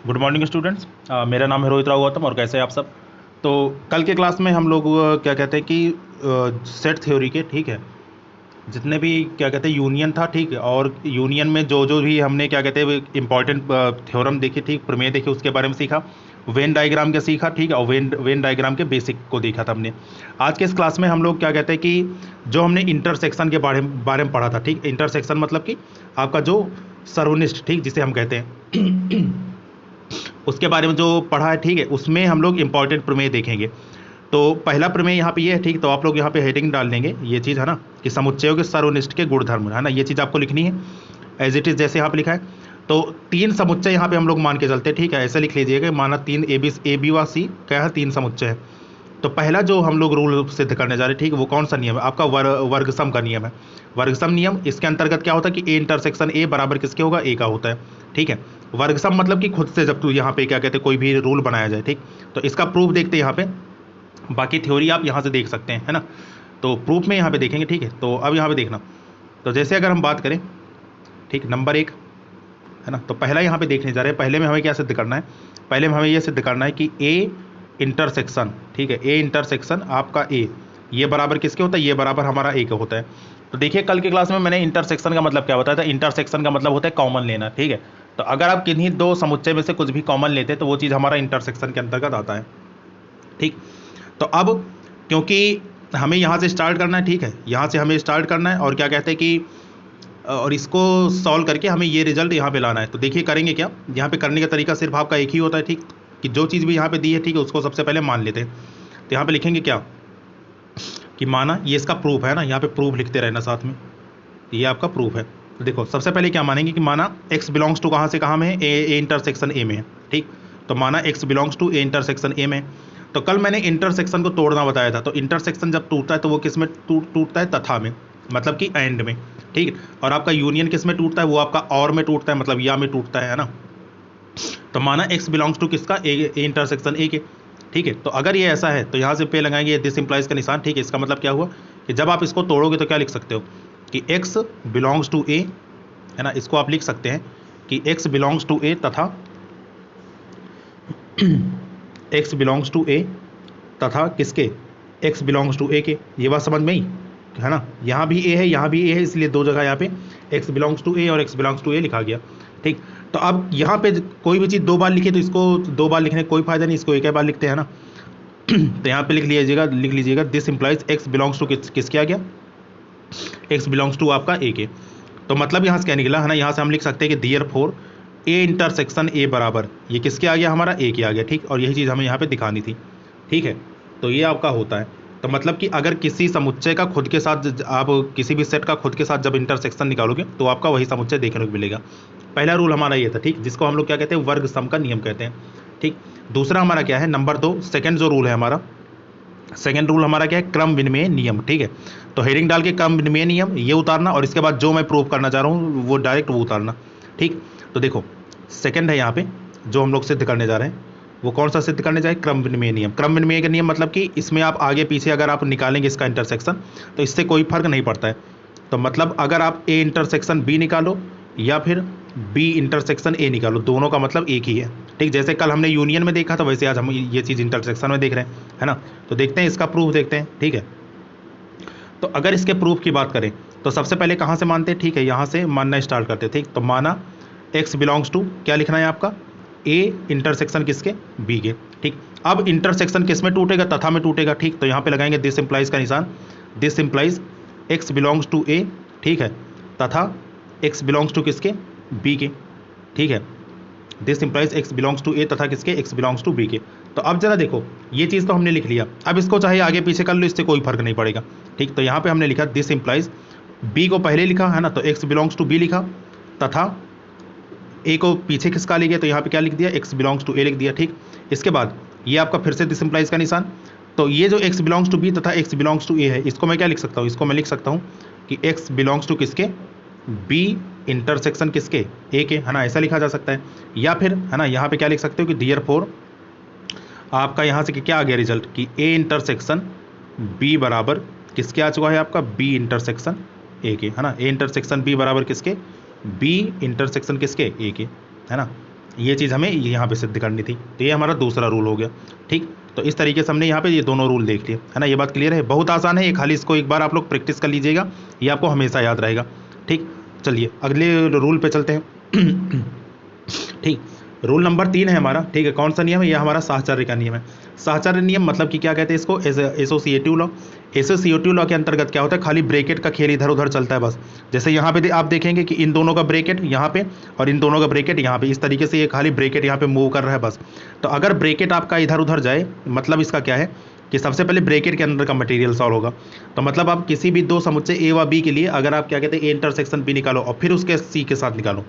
Good morning students. मेरा नाम है रोहित राव गौतम और कैसे हैं आप सब। तो कल के क्लास में हम लोग क्या कहते हैं कि सेट थ्योरी के ठीक है जितने भी क्या कहते हैं यूनियन था ठीक है, और यूनियन में जो जो भी हमने क्या कहते हैं इंपॉर्टेंट थ्योरम देखी ठीक, प्रमेय देखे, उसके बारे में सीखा। वेन डायग्राम का सीखा ठीक है, और वेन डायग्राम के बेसिक को देखा था हमने। आज के इस क्लास में हम लोग क्या कहते हैं कि जो हमने इंटरसेक्शन के बारे में पढ़ा था ठीक। इंटरसेक्शन मतलब कि आपका जो सर्वनिष्ठ ठीक जिसे हम कहते हैं उसके बारे में जो पढ़ा है ठीक है, उसमें हम लोग इंपॉर्टेंट प्रमेय देखेंगे। तो पहला प्रमेय यहाँ पे ये है ठीक, तो आप लोग यहाँ पे हेडिंग डाल देंगे ये चीज़ है ना, कि समुच्चयों के सर्वनिष्ठ के गुणधर्म है ना, ये चीज़ आपको लिखनी है एज इट इज़ जैसे यहाँ पे लिखा है। तो तीन समुच्चय यहाँ पे हम लोग मान के चलते हैं ठीक है, ऐसे लिख लीजिएगा। माना तीन ए बी व सी क्या है, तीन समुच्चय है। तो पहला जो हम लोग रूल सिद्ध करने जा रहे हैं ठीक है, वो कौन सा नियम है आपका, वर्गसम का नियम है। वर्गसम नियम, इसके अंतर्गत क्या होता है कि ए इंटरसेक्शन ए बराबर किसके होगा, ए का होता है ठीक है। वर्गसम मतलब कि खुद से जब तू यहाँ पे क्या कहते हैं कोई भी रूल बनाया जाए ठीक। तो इसका प्रूफ देखते हैं यहाँ पे, बाकी थ्योरी आप यहाँ से देख सकते हैं है ना। तो प्रूफ में यहाँ पे देखेंगे ठीक है। तो अब यहाँ पे देखना, तो जैसे अगर हम बात करें ठीक, नंबर एक है ना, तो पहला यहाँ पे देखने जा रहे हैं। पहले में हमें क्या सिद्ध करना है, पहले में हमें ये सिद्ध करना है कि ए इंटरसेक्शन ठीक है, ए इंटरसेक्शन आपका ए ये बराबर किसके होता है, ये बराबर हमारा ए का होता है। तो देखिए कल की क्लास में मैंने इंटरसेक्शन का मतलब क्या बताया था। इंटरसेक्शन का मतलब होता है कॉमन लेना ठीक है। तो अगर आप किन्हीं दो समुच्चय में से कुछ भी कॉमन लेते हैं तो वो चीज़ हमारा इंटरसेक्शन के अंतर्गत आता है ठीक। तो अब क्योंकि हमें यहाँ से स्टार्ट करना है ठीक है, यहाँ से हमें स्टार्ट करना है और क्या कहते हैं कि और इसको सॉल्व करके हमें ये रिजल्ट यहाँ पे लाना है। तो देखिए करेंगे क्या, यहाँ पे करने का तरीका सिर्फ आपका एक ही होता है ठीक, कि जो चीज़ भी यहाँ पे दी है ठीक है उसको सबसे पहले मान लेते हैं। तो यहाँ पे लिखेंगे क्या कि माना, ये इसका प्रूफ है ना, यहाँ पे प्रूफ लिखते रहना साथ में, ये आपका प्रूफ है। तो देखो सबसे पहले क्या मानेंगे कि माना x बिलोंग्स टू कहाँ से कहाँ में है, ए इंटरसेक्शन ए में है ठीक। तो माना x belongs to A intersection A में। तो कल मैंने इंटरसेक्शन को तोड़ना बताया था। तो इंटरसेक्शन जब टूटता है तो वो किस में टूटता है, तथा में, मतलब कि एंड में ठीक। और आपका यूनियन किस में टूटता है, वो आपका और में टूटता है, मतलब या में टूटता है ना। तो माना x बिलोंग्स टू किसका, ए इंटरसेक्शन ए के ठीक है। तो अगर ये ऐसा है तो यहाँ से पे लगाएंगे दिस इंप्लाइज का निशान ठीक है। इसका मतलब क्या हुआ कि जब आप इसको तोड़ोगे तो क्या लिख सकते हो कि x बिलोंग्स टू ए है ना, इसको आप लिख सकते हैं कि x बिलोंग्स टू ए तथा x बिलोंग्स टू ए तथा किसके, x बिलोंग्स टू ए के। ये बात समझ में ही है ना, यहाँ भी a है यहाँ भी a है, इसलिए दो जगह यहाँ पे x बिलोंग्स टू ए और x बिलोंग्स टू ए लिखा गया ठीक। तो अब यहाँ पे कोई भी चीज़ दो बार लिखे तो इसको दो बार लिखने का कोई फायदा नहीं, इसको एक ही बार लिखते हैं ना। तो यहाँ पे लिख लीजिएगा this implies x belongs to किसके आ गया, x बिलोंग्स टू आपका a के। तो मतलब यहाँ से क्या निकला है ना, यहाँ से हम लिख सकते हैं कि देयरफॉर ए इंटरसेक्शन ए बराबर ये किसके आ गया, हमारा ए के आ गया ठीक। और यही चीज़ हमें यहाँ पे दिखानी थी ठीक है। तो ये आपका होता है। तो मतलब कि अगर किसी समुच्चय का खुद के साथ, आप किसी भी सेट का खुद के साथ जब इंटरसेक्शन निकालोगे तो आपका वही समुच्चय देखने को मिलेगा। पहला रूल हमारा ये था ठीक, जिसको हम लोग क्या कहते हैं, वर्ग सम का नियम कहते हैं ठीक। दूसरा हमारा क्या है, नंबर दो, सेकेंड जो रूल है हमारा, सेकेंड रूल हमारा क्या है, क्रम विनिमय नियम ठीक है। तो हेडिंग डाल के क्रम विनिमय नियम ये उतारना, और इसके बाद जो मैं प्रूव करना चाह रहा हूँ वो डायरेक्ट वो उतारना ठीक। तो देखो सेकंड है यहाँ पे जो हम लोग सिद्ध करने जा रहे हैं, वो कौन सा सिद्ध करने जाए, क्रम विनिमय नियम। क्रम विनिमय का नियम मतलब कि इसमें आप आगे पीछे अगर आप निकालेंगे इसका इंटरसेक्शन तो इससे कोई फर्क नहीं पड़ता है। तो मतलब अगर आप ए इंटरसेक्शन बी निकालो या फिर बी इंटरसेक्शन ए निकालो, दोनों का मतलब एक ही है ठीक। जैसे कल हमने यूनियन में देखा था वैसे आज हम ये चीज़ इंटरसेक्शन में देख रहे हैं है ना। तो देखते हैं इसका प्रूफ देखते हैं ठीक है। तो अगर इसके प्रूफ की बात करें तो सबसे पहले कहाँ से मानते हैं ठीक है, यहाँ से मानना स्टार्ट करते ठीक। तो माना x बिलोंग्स टू क्या लिखना है आपका, a इंटरसेक्शन किसके, b के ठीक। अब इंटरसेक्शन किस में टूटेगा, तथा में टूटेगा ठीक। तो यहाँ पे लगाएंगे दिस इंप्लाइज का निशान, this implies x belongs to a ठीक है, तथा x बिलोंग्स टू किसके, b के ठीक है। This implies x belongs to a तथा किसके, x बिलोंग्स टू b के। तो अब जरा देखो ये चीज़ तो हमने लिख लिया, अब इसको चाहे आगे पीछे कर लो, इससे कोई फर्क नहीं पड़ेगा ठीक। तो यहाँ पे हमने लिखा दिस इंप्लाइज b को पहले लिखा है ना, तो x बिलोंग्स टू b लिखा, तथा ए को पीछे किसका ले गया, तो यहाँ पे क्या लिख दिया, x बिलोंग्स टू ए लिख दिया ठीक। इसके बाद ये आपका फिर से दिस इंप्लाइज का निशान। तो ये जो x बिलोंग्स टू बी तथा x बिलोंग्स टू ए है, इसको मैं क्या लिख सकता हूँ, इसको मैं लिख सकता हूँ कि x बिलोंग्स टू किसके, b इंटरसेक्शन किसके, ए के है ना, ऐसा लिखा जा सकता है। या फिर है ना यहाँ पे क्या लिख सकते हो कि देयरफॉर आपका यहाँ से क्या आ गया रिजल्ट कि a इंटरसेक्शन b बराबर किसके आ चुका है आपका, b इंटरसेक्शन ए के है ना। a इंटरसेक्शन b बराबर किसके, बी इंटरसेक्शन किसके, ए के है ना। ये चीज़ हमें यहाँ पे सिद्ध करनी थी, तो ये हमारा दूसरा रूल हो गया। ठीक, तो इस तरीके से हमने यहाँ पे ये दोनों रूल देख लिए, है ना। ये बात क्लियर है, बहुत आसान है ये, खाली इसको एक बार आप लोग प्रैक्टिस कर लीजिएगा, ये आपको हमेशा याद रहेगा। ठीक, चलिए अगले रूल पे चलते हैं। ठीक, रूल नंबर 3 है हमारा। ठीक है, कौन सा नियम है? यह हमारा साहचर्य का नियम है। साहचर्य नियम मतलब कि क्या कहते हैं इसको? Associative law. एसोसिएटिव लॉ के अंतर्गत क्या होता है? खाली ब्रैकेट का खेल इधर उधर चलता है बस। जैसे यहाँ पे आप देखेंगे कि इन दोनों का ब्रैकेट यहाँ पे और इन दोनों का ब्रैकेट यहाँ पे, इस तरीके से ये खाली ब्रैकेट यहाँ पे मूव कर रहा है बस। तो अगर ब्रैकेट आपका इधर उधर जाए, मतलब इसका क्या है कि सबसे पहले ब्रैकेट के अंदर का मटेरियल सॉल्व होगा। तो मतलब आप किसी भी दो समुच्चय ए व बी के लिए अगर आप क्या कहते हैं ए इंटरसेक्शन बी निकालो और फिर उसके सी के साथ निकालो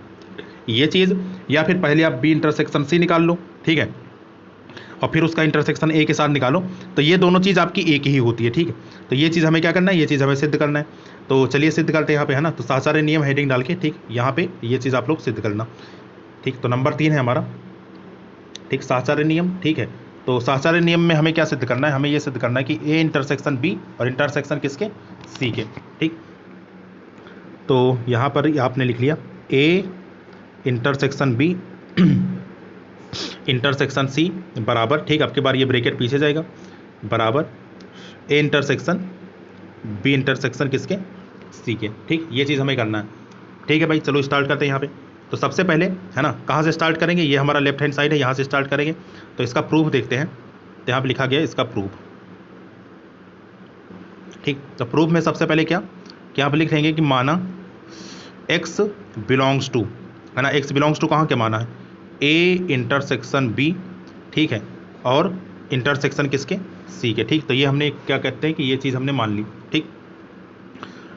ये चीज़, या फिर पहले आप बी इंटरसेक्शन सी निकाल लो, ठीक है, और फिर उसका इंटरसेक्शन ए के साथ निकालो, तो ये दोनों चीज़ आपकी एक ही होती है। ठीक है, तो ये चीज़ हमें क्या करना है? ये चीज़ हमें सिद्ध करना है। तो चलिए सिद्ध करते हैं यहाँ पे, है ना। तो साहचर्य नियम हेडिंग डाल के, ठीक, यहाँ पे ये चीज़ आप लोग सिद्ध करना। ठीक, तो नंबर 3 है हमारा, ठीक, साहचर्य नियम। ठीक है, तो साहचर्य नियम में हमें क्या सिद्ध करना है? हमें ये सिद्ध करना है कि ए इंटरसेक्शन बी और इंटरसेक्शन किसके? सी के। ठीक, तो यहाँ पर आपने लिख लिया A intersection B intersection C बराबर, ठीक, आपके बार ये ब्रैकेट पीछे जाएगा, बराबर ए इंटरसेक्शन बी इंटरसेक्शन किसके? सी के। ठीक, ये चीज़ हमें करना है। ठीक है भाई, चलो स्टार्ट करते हैं यहाँ पे। तो सबसे पहले, है ना, कहाँ से स्टार्ट करेंगे? ये हमारा लेफ्ट हैंड साइड है, यहाँ से स्टार्ट करेंगे। तो इसका प्रूफ देखते हैं, तो यहाँ पे लिखा गया है इसका प्रूफ। ठीक, तो प्रूफ में सबसे पहले क्या यहाँ पे लिख लेंगे कि माना x बिलोंग्स टू, है ना, x बिलोंग्स टू कहाँ के माना है? a इंटरसेक्शन b, ठीक है, और इंटरसेक्शन किसके? c के। ठीक, तो ये हमने क्या कहते हैं कि ये चीज़ हमने मान ली। ठीक,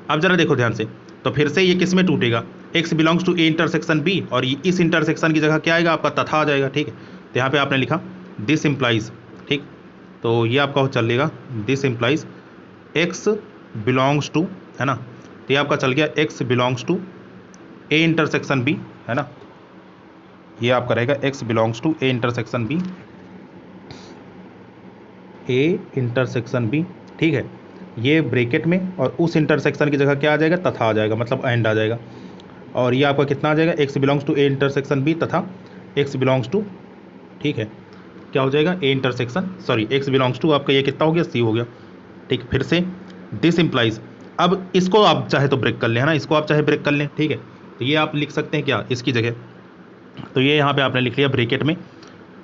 अब जरा देखो ध्यान से, तो फिर से ये किस में टूटेगा? x belongs to a intersection b, और इस इंटरसेक्शन की जगह क्या आएगा? आपका तथा आ जाएगा। ठीक है, तो यहाँ पे आपने लिखा दिस इम्प्लाइज, ठीक, तो ये आपका चलेगा this implies x belongs to, है ना, तो ये आपका चल गया x belongs to a intersection b, है ना, ये आपका रहेगा x belongs to a intersection b, a intersection b। ठीक है, ये ब्रैकेट में और उस इंटरसेक्शन की जगह क्या आ जाएगा? तथा आ जाएगा, मतलब एंड आ जाएगा। और ये आपका कितना आ जाएगा? x belongs to a intersection b तथा x बिलोंग्स टू, ठीक है, क्या हो जाएगा? a intersection, sorry, x belongs to आपका ये कितना हो गया? c हो गया। ठीक, फिर से दिस इम्प्लाइज, अब इसको आप चाहे तो ब्रेक कर लें, है ना, इसको आप चाहे ब्रेक कर लें। ठीक है, तो ये आप लिख सकते हैं क्या इसकी जगह? तो ये यहाँ पे आपने लिख लिया ब्रैकेट में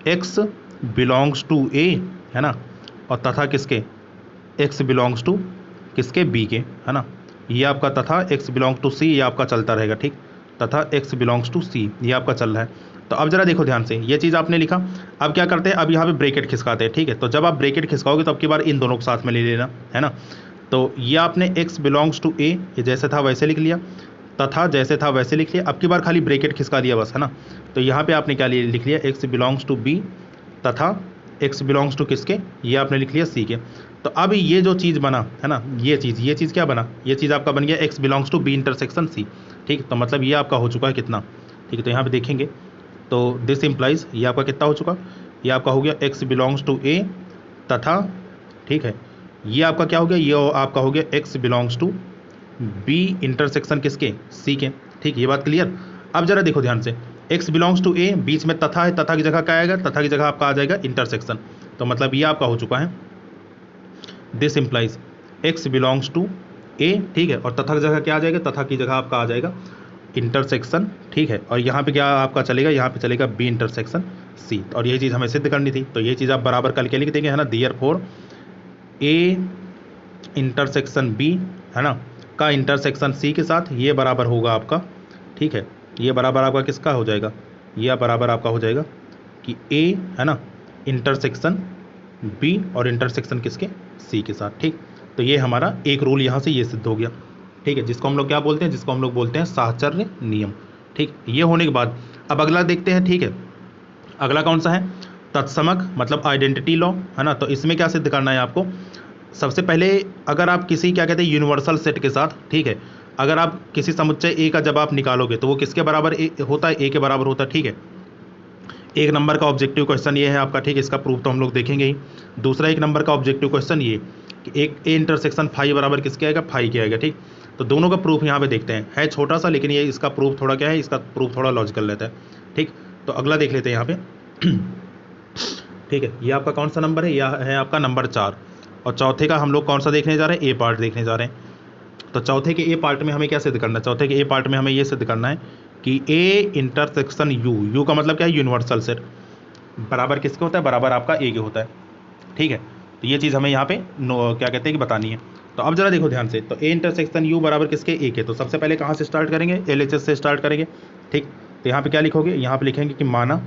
x बिलोंग्स टू a, है ना, और तथा किसके? x बिलोंग्स टू किसके? b के, है ना, ये आपका तथा x बिलोंग्स टू c, ये आपका चलता रहेगा। ठीक, तथा x बिलोंग्स टू c, ये आपका चल रहा है। तो अब जरा देखो ध्यान से, ये चीज़ आपने लिखा, अब क्या करते हैं? अब यहाँ पे ब्रैकेट खिसकाते हैं। ठीक है, तो जब आप ब्रैकेट खिसकाओगे तो अब की बार इन दोनों को साथ में ले लेना, है ना। तो ये आपने x बिलोंग्स टू a, ये जैसे था वैसे लिख लिया, तथा जैसे था वैसे लिख लिया, अब की बार खाली ब्रैकेट खिसका दिया बस, है ना। तो यहाँ पे आपने क्या लिख लिया? x बिलोंग्स टू b तथा x बिलोंग्स टू किसके? ये आपने लिख लिया c के। तो अब ये जो चीज़ बना, है ना, ये चीज़ क्या बना? ये चीज़ आपका बन गया x belongs to b intersection c। ठीक, तो मतलब ये आपका हो चुका है कितना? ठीक है, तो यहाँ पे देखेंगे तो दिस इम्प्लाइज, ये आपका कितना हो चुका? ये आपका हो गया x बिलोंग्स टू a तथा, ठीक है, ये आपका क्या हो गया? ये आपका हो गया x belongs to b intersection किसके? c के। ठीक, ये बात क्लियर। अब जरा देखो ध्यान से, x बिलोंग्स टू a, बीच में तथा है, तथा की जगह क्या आएगा? तथा की जगह आपका आ जाएगा इंटरसेक्शन। तो मतलब ये आपका हो चुका है this implies x belongs to a, ठीक है, और तथा की जगह क्या आ जाएगा? तथा की जगह आपका आ जाएगा इंटरसेक्शन। ठीक है, और यहाँ पे क्या आपका चलेगा? यहाँ पे चलेगा b इंटरसेक्शन c, और यही चीज़ हमें सिद्ध करनी थी। तो ये चीज़ आप बराबर करके लिख देंगे, है ना, देयरफॉर a इंटरसेक्शन b, है ना, का इंटरसेक्शन c के साथ ये बराबर होगा आपका, ठीक है, ये बराबर आपका किसका हो जाएगा? ये बराबर आपका हो जाएगा कि a, है ना, इंटरसेक्शन b और इंटरसेक्शन किसके? c के साथ। ठीक, तो ये हमारा एक रूल यहाँ से ये सिद्ध हो गया। ठीक है, जिसको हम लोग क्या बोलते हैं? जिसको हम लोग बोलते हैं साहचर्य नियम। ठीक, ये होने के बाद अब अगला देखते हैं। ठीक है, अगला कौन सा है? तत्समक, मतलब आइडेंटिटी लॉ, है ना। तो इसमें क्या सिद्ध करना है आपको? सबसे पहले अगर आप किसी क्या कहते हैं यूनिवर्सल सेट के साथ, ठीक है, अगर आप किसी समुच्चय ए का जब आप निकालोगे तो वो किसके बराबर होता है? ए के बराबर होता है। ठीक है, एक नंबर का ऑब्जेक्टिव क्वेश्चन ये है आपका। ठीक है, इसका प्रूफ तो हम लोग देखेंगे ही। दूसरा एक नंबर का ऑब्जेक्टिव क्वेश्चन ये कि एक ए इंटरसेक्शन फाई बराबर किसके आएगा? फाई के आएगा। ठीक, तो दोनों का प्रूफ यहाँ पे देखते हैं, है छोटा सा, लेकिन ये इसका प्रूफ थोड़ा क्या है? इसका प्रूफ थोड़ा लॉजिकल रहता है। ठीक, तो अगला देख लेते हैं यहाँ पे। ठीक है, ये आपका कौन सा नंबर है, यह है आपका नंबर 4। और चौथे का हम लोग कौन सा देखने जा रहे हैं, ए पार्ट देखने जा रहे हैं। तो चौथे के ए पार्ट में हमें क्या सिद्ध करना है, चौथे के ए पार्ट में हमें ये सिद्ध करना है कि ए इंटरसेक्शन यू, यू का मतलब क्या है, यूनिवर्सल सेट, बराबर किसके होता है, बराबर आपका ए के होता है। ठीक है, तो ये चीज़ हमें यहाँ पे क्या कहते हैं कि बतानी है। तो अब जरा देखो ध्यान से, तो ए इंटरसेक्शन यू बराबर किसके, ए के। तो सबसे पहले कहाँ से स्टार्ट करेंगे, LHS से स्टार्ट करेंगे। ठीक, तो यहाँ पे क्या लिखोगे, यहाँ पे लिखेंगे कि माना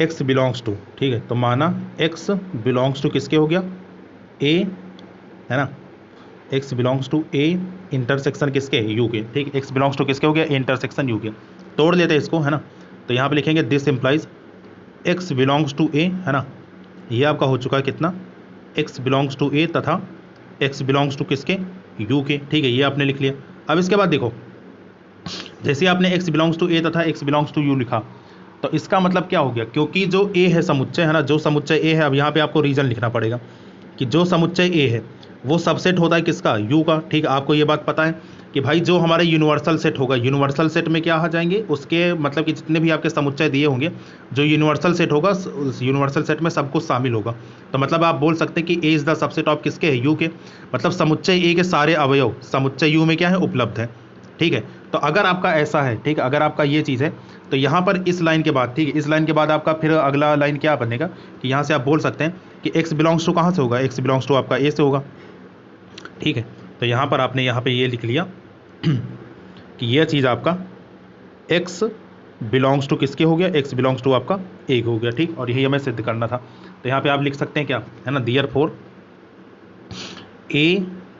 x बिलोंग्स टू, ठीक है, तो माना x बिलोंग्स टू किसके हो गया, ए, है ना, x belongs to A intersection किसके, यू के। ठीक, x बिलोंग्स टू किसके हो गया, ए इंटरसेक्शन यू के। तोड़ लेते हैं इसको, है ना। तो यहाँ पे लिखेंगे this implies x belongs to A, है ना, ये आपका हो चुका है कितना, x बिलोंग्स टू ए तथा x बिलोंग्स टू किसके, यू के। ठीक है, ये आपने लिख लिया। अब इसके बाद देखो, जैसे आपने x बिलोंग्स टू ए तथा x बिलोंग्स टू यू लिखा, तो इसका मतलब क्या हो गया, क्योंकि जो a है समुच्चय, है ना, जो समुच्चय a है, अब यहाँ पे आपको रीजन लिखना पड़ेगा कि जो समुच्चय a है वो सबसेट होता है किसका, u का। ठीक, आपको ये बात पता है कि भाई जो हमारे यूनिवर्सल सेट होगा, यूनिवर्सल सेट में क्या आ जाएंगे, उसके मतलब कि जितने भी आपके समुच्चय दिए होंगे, जो यूनिवर्सल सेट होगा उस यूनिवर्सल सेट में सब कुछ शामिल होगा। तो मतलब आप बोल सकते हैं कि A is the subset of किसके है, यू के। मतलब समुच्चय ए के सारे अवयव समुच्चय यू में क्या है, उपलब्ध है। ठीक है, तो अगर आपका ऐसा है, ठीक, अगर आपका ये चीज़ है, तो यहाँ पर इस लाइन के बाद, ठीक है, इस लाइन के बाद आपका फिर अगला लाइन क्या बनेगा कि यहाँ से आप बोल सकते हैं कि x बिलोंग्स टू कहाँ से होगा, x बिलोंग्स टू आपका a से होगा। ठीक है, तो यहाँ पर आपने यहाँ पे ये लिख लिया कि यह चीज़ आपका x बिलोंग्स टू किसके हो गया, x बिलोंग्स टू आपका a हो गया। ठीक, और यही हमें सिद्ध करना था। तो यहाँ पे आप लिख सकते हैं क्या, है ना, देयरफॉर a,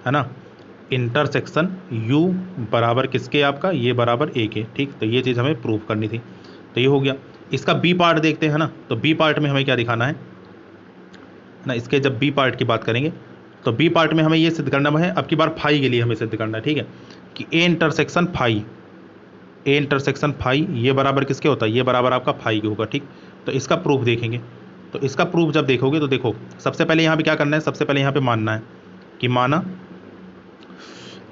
है ना, इंटरसेक्शन u बराबर किसके, आपका ये बराबर a के। ठीक, तो ये चीज़ हमें प्रूव करनी थी। तो ये हो गया। इसका बी पार्ट देखते हैं ना, तो बी पार्ट में हमें क्या दिखाना है ना, इसके जब बी पार्ट की बात करेंगे तो बी पार्ट में हमें ये सिद्ध करना है, अब की बार फाई के लिए हमें सिद्ध करना है। ठीक है, कि A intersection phi, A intersection phi ये बराबर किसके होता है, ये बराबर आपका फाई के होगा। ठीक, तो इसका प्रूफ देखेंगे। तो इसका प्रूफ जब देखोगे तो देखो, सबसे पहले यहाँ पे क्या करना है, सबसे पहले यहाँ पे मानना है कि माना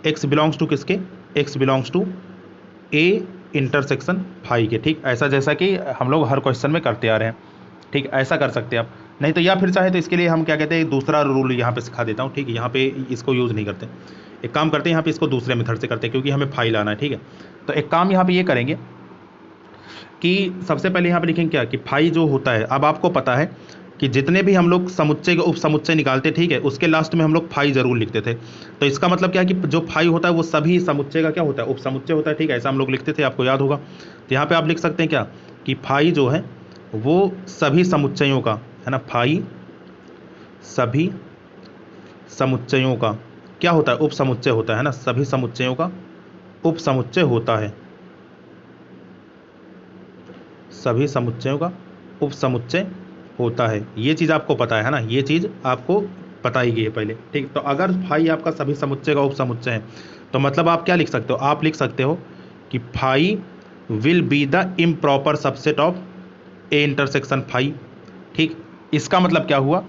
x बिलोंग्स टू किसके, x belongs to a intersection phi के। ठीक, ऐसा जैसा कि हम लोग हर क्वेश्चन में करते आ रहे हैं। ठीक, ऐसा कर सकते हैं आप, नहीं तो या फिर चाहे तो इसके लिए हम क्या कहते हैं, दूसरा रूल यहाँ पे सिखा देता हूँ। ठीक है, यहाँ पे इसको यूज़ नहीं करते, एक काम करते हैं यहाँ पे इसको दूसरे मेथड से करते हैं, क्योंकि हमें फाई लाना है। ठीक है, तो एक काम यहाँ पे ये करेंगे कि सबसे पहले यहाँ पे लिखेंगे क्या कि फाई जो होता है, अब आपको पता है कि जितने भी हम लोग समुच्चय के उप समुच्चय निकालते, ठीक है, उसके लास्ट में हम लोग फाई जरूर लिखते थे। तो इसका मतलब क्या है कि जो फाई होता है वो सभी समुच्चय का क्या होता है, उप समुच्चय होता है। ठीक है, ऐसा हम लोग लिखते थे, आपको याद होगा। तो यहाँ पे आप लिख सकते हैं क्या कि फाई जो है वो सभी समुच्चयों का, है ना, फाई सभी समुच्चयों का क्या होता है, उप समुच्चय होता है ना, सभी समुच्चयों का उप समुच्चय होता है, सभी समुच्चयों का उप समुच्चय होता है। ये चीज़ आपको पता है ना, ये चीज़ आपको पता ही गई है पहले। ठीक, तो अगर फाई आपका सभी समुच्चय का उप समुच्चय है, तो मतलब आप क्या लिख सकते हो, आप लिख सकते हो कि phi will be the improper subset of A intersection phi. ठीक, इसका मतलब क्या हुआ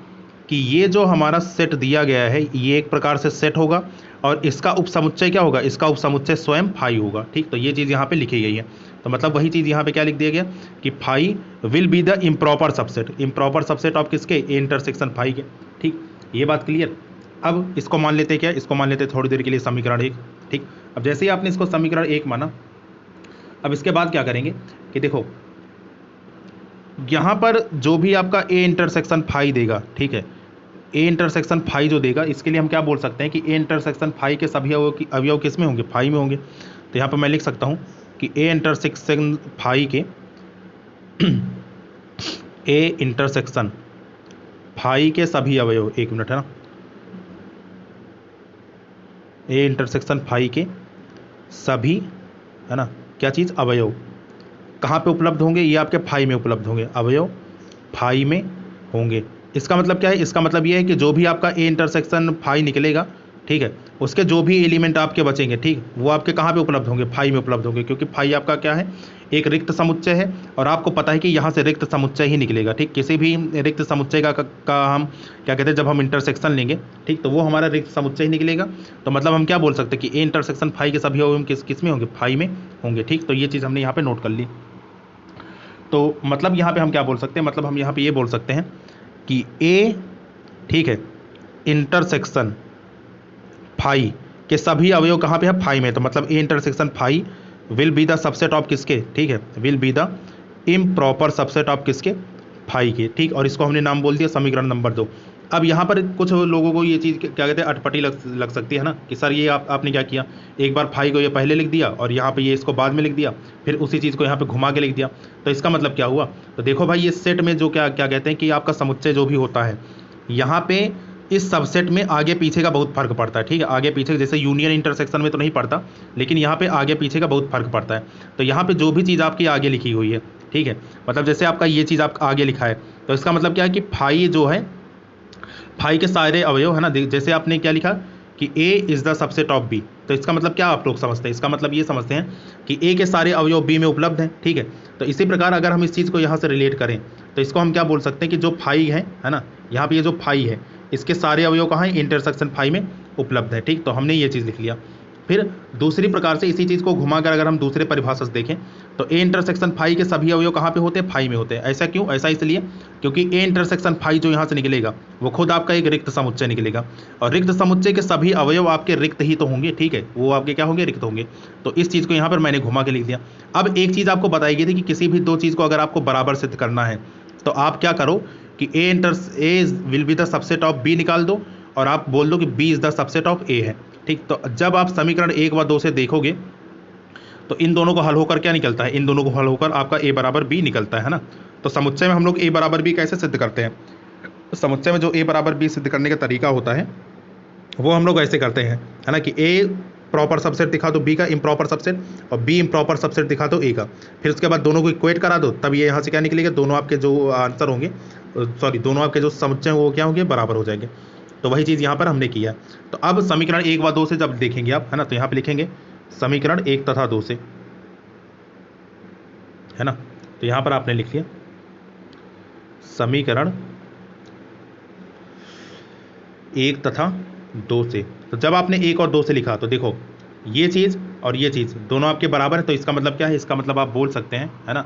कि ये जो हमारा सेट दिया गया है ये एक प्रकार से सेट होगा, और इसका उप समुच्चय क्या होगा, इसका उप समुच्चय स्वयं फाई होगा। ठीक, तो ये चीज़ यहाँ पे लिखी गई है। तो मतलब वही चीज़ यहाँ पे क्या लिख दिया गया कि phi will be the improper subset, improper subset of किसके, ए इंटरसेक्शन फाई के। ठीक, ये बात क्लियर। अब इसको मान लेते हैं क्या, इसको मान लेते हैं थोड़ी देर के लिए समीकरण 1। ठीक, अब जैसे ही आपने इसको समीकरण 1 माना, अब इसके बाद क्या करेंगे कि देखो यहाँ पर जो भी आपका ए इंटरसेक्शन फाई देगा, ठीक है, ए इंटरसेक्शन फाई जो देगा, इसके लिए हम क्या बोल सकते हैं कि ए इंटरसेक्शन फाई के सभी अवयव किस में होंगे, फाई में होंगे। तो यहाँ पर मैं लिख सकता हूँ कि ए इंटरसेक्शन फाई के ए इंटरसेक्शन फाई के सभी अवयव, एक मिनट, है ना, ए इंटरसेक्शन फाई के सभी, है ना, क्या चीज़, अवयव कहाँ पे उपलब्ध होंगे, ये आपके फाई में उपलब्ध होंगे, अवयव फाई में होंगे। इसका मतलब क्या है, इसका मतलब ये है कि जो भी आपका ए इंटरसेक्शन फाई निकलेगा, ठीक है, उसके जो भी एलिमेंट आपके बचेंगे, ठीक, वो आपके कहाँ पे उपलब्ध होंगे, फाई में उपलब्ध होंगे, क्योंकि फाई आपका क्या है, एक रिक्त समुच्चय है, और आपको पता है कि यहाँ से रिक्त समुच्चय ही निकलेगा। ठीक, किसी भी रिक्त समुच्चय का हम क्या कहते हैं, जब हम इंटरसेक्शन लेंगे, ठीक, तो वो हमारा रिक्त समुच्चय ही निकलेगा। तो मतलब हम क्या बोल सकते हैं कि ए इंटरसेक्शन फाई के सभी अवयव किस में होंगे, फाई में होंगे। ठीक, तो ये चीज़ हमने यहाँ पे नोट कर ली। तो मतलब यहाँ पे हम क्या बोल सकते हैं, मतलब हम यहाँ पे ये बोल सकते हैं कि ए, ठीक है, इंटरसेक्शन फाई के सभी अवयव कहाँ पे है, फाई में। तो मतलब A intersection phi will be the subset of किसके, ठीक है, will be the improper subset of किसके, फाई के, ठीक। और इसको हमने नाम बोल दिया समीकरण नंबर 2। अब यहाँ पर कुछ लोगों को ये चीज़ क्या कहते हैं, अटपटी लग सकती है ना, कि सर ये आपने क्या किया, एक बार फाई को ये पहले लिख दिया और यहाँ पे ये इसको बाद में लिख दिया, फिर उसी चीज़ को यहाँ पे घुमा के लिख दिया, तो इसका मतलब क्या हुआ। तो देखो भाई, ये सेट में जो क्या क्या कहते हैं कि आपका समुच्चय जो भी होता है, यहाँ पे इस सबसेट में आगे पीछे का बहुत फर्क पड़ता है, ठीक है। आगे पीछे जैसे यूनियन इंटरसेक्शन में तो नहीं पड़ता, लेकिन यहाँ पे आगे पीछे का बहुत फर्क पड़ता है। तो यहाँ पे जो भी चीज़ आपकी आगे लिखी हुई है, ठीक है, मतलब जैसे आपका ये चीज़ आप आगे लिखा है, तो इसका मतलब क्या है कि फाई जो है, फाई के सारे अवयव है ना, जैसे आपने क्या लिखा कि A is the subset of B, तो इसका मतलब क्या आप लोग समझते हैं, इसका मतलब ये समझते हैं कि ए के सारे अवयव बी में उपलब्ध हैं, ठीक है। तो इसी प्रकार अगर हम इस चीज़ को यहाँ से रिलेट करें, तो इसको हम क्या बोल सकते हैं कि जो फाई है ना, यहाँ पे ये जो फाई है, इसके सारे अवयव कहाँ हैं, इंटरसेक्शन फाई में उपलब्ध है, ठीक। तो हमने ये चीज़ लिख लिया। फिर दूसरी प्रकार से इसी चीज़ को घुमाकर अगर हम दूसरे परिभाषा से देखें, तो ए इंटरसेक्शन फाई के सभी अवयव कहाँ पे होते हैं, फाई में होते हैं। ऐसा क्यों, ऐसा इसलिए क्योंकि ए इंटरसेक्शन फाई जो यहाँ से निकलेगा वो खुद आपका एक रिक्त समुच्चय निकलेगा, और रिक्त समुच्चय के सभी अवयव आपके रिक्त ही तो होंगे, ठीक है, वो आपके क्या होंगे, रिक्त होंगे। तो इस चीज़ को यहाँ पर मैंने घुमा के लिख दिया। अब एक चीज़ आपको बताई गई थी कि किसी भी दो चीज़ को अगर आपको बराबर सिद्ध करना है, तो आप क्या करो कि A will be the subset of B निकाल दो, और आप बोल दो कि B is the subset of A है, ठीक। तो जब आप समीकरण 1 व 2 से देखोगे, तो इन दोनों को हल होकर क्या निकलता है, इन दोनों को हल होकर आपका ए बराबर बी निकलता है ना। तो समुच्चय में हम लोग ए बराबर बी कैसे सिद्ध करते हैं, तो समुच्चय में जो ए बराबर बी सिद्ध करने का तरीका होता है वो हम लोग ऐसे करते हैं, है ना, कि ए प्रॉपर सबसेट दिखा दो बी का इम्प्रॉपर सबसेट, और बी इम्प्रॉपर सबसेट दिखा दो ए का, फिर उसके बाद दोनों को इक्वेट करा दो, तब ये यहाँ से क्या निकलेगा, दोनों आपके जो आंसर होंगे, सॉरी दोनों आपके जो समुच्चय वो क्या होंगे, बराबर हो जाएंगे। तो वही चीज़ यहाँ पर हमने किया। तो अब समीकरण 1 व 2 से जब देखेंगे आप, है ना, तो यहाँ पे लिखेंगे समीकरण 1 तथा 2 से, है ना। तो यहाँ पर आपने लिख लिया समीकरण 1 तथा 2 से। तो जब आपने 1 और 2 से लिखा, तो देखो ये चीज़ और ये चीज़ दोनों आपके बराबर है, तो इसका मतलब क्या है, इसका मतलब आप बोल सकते हैं, है ना,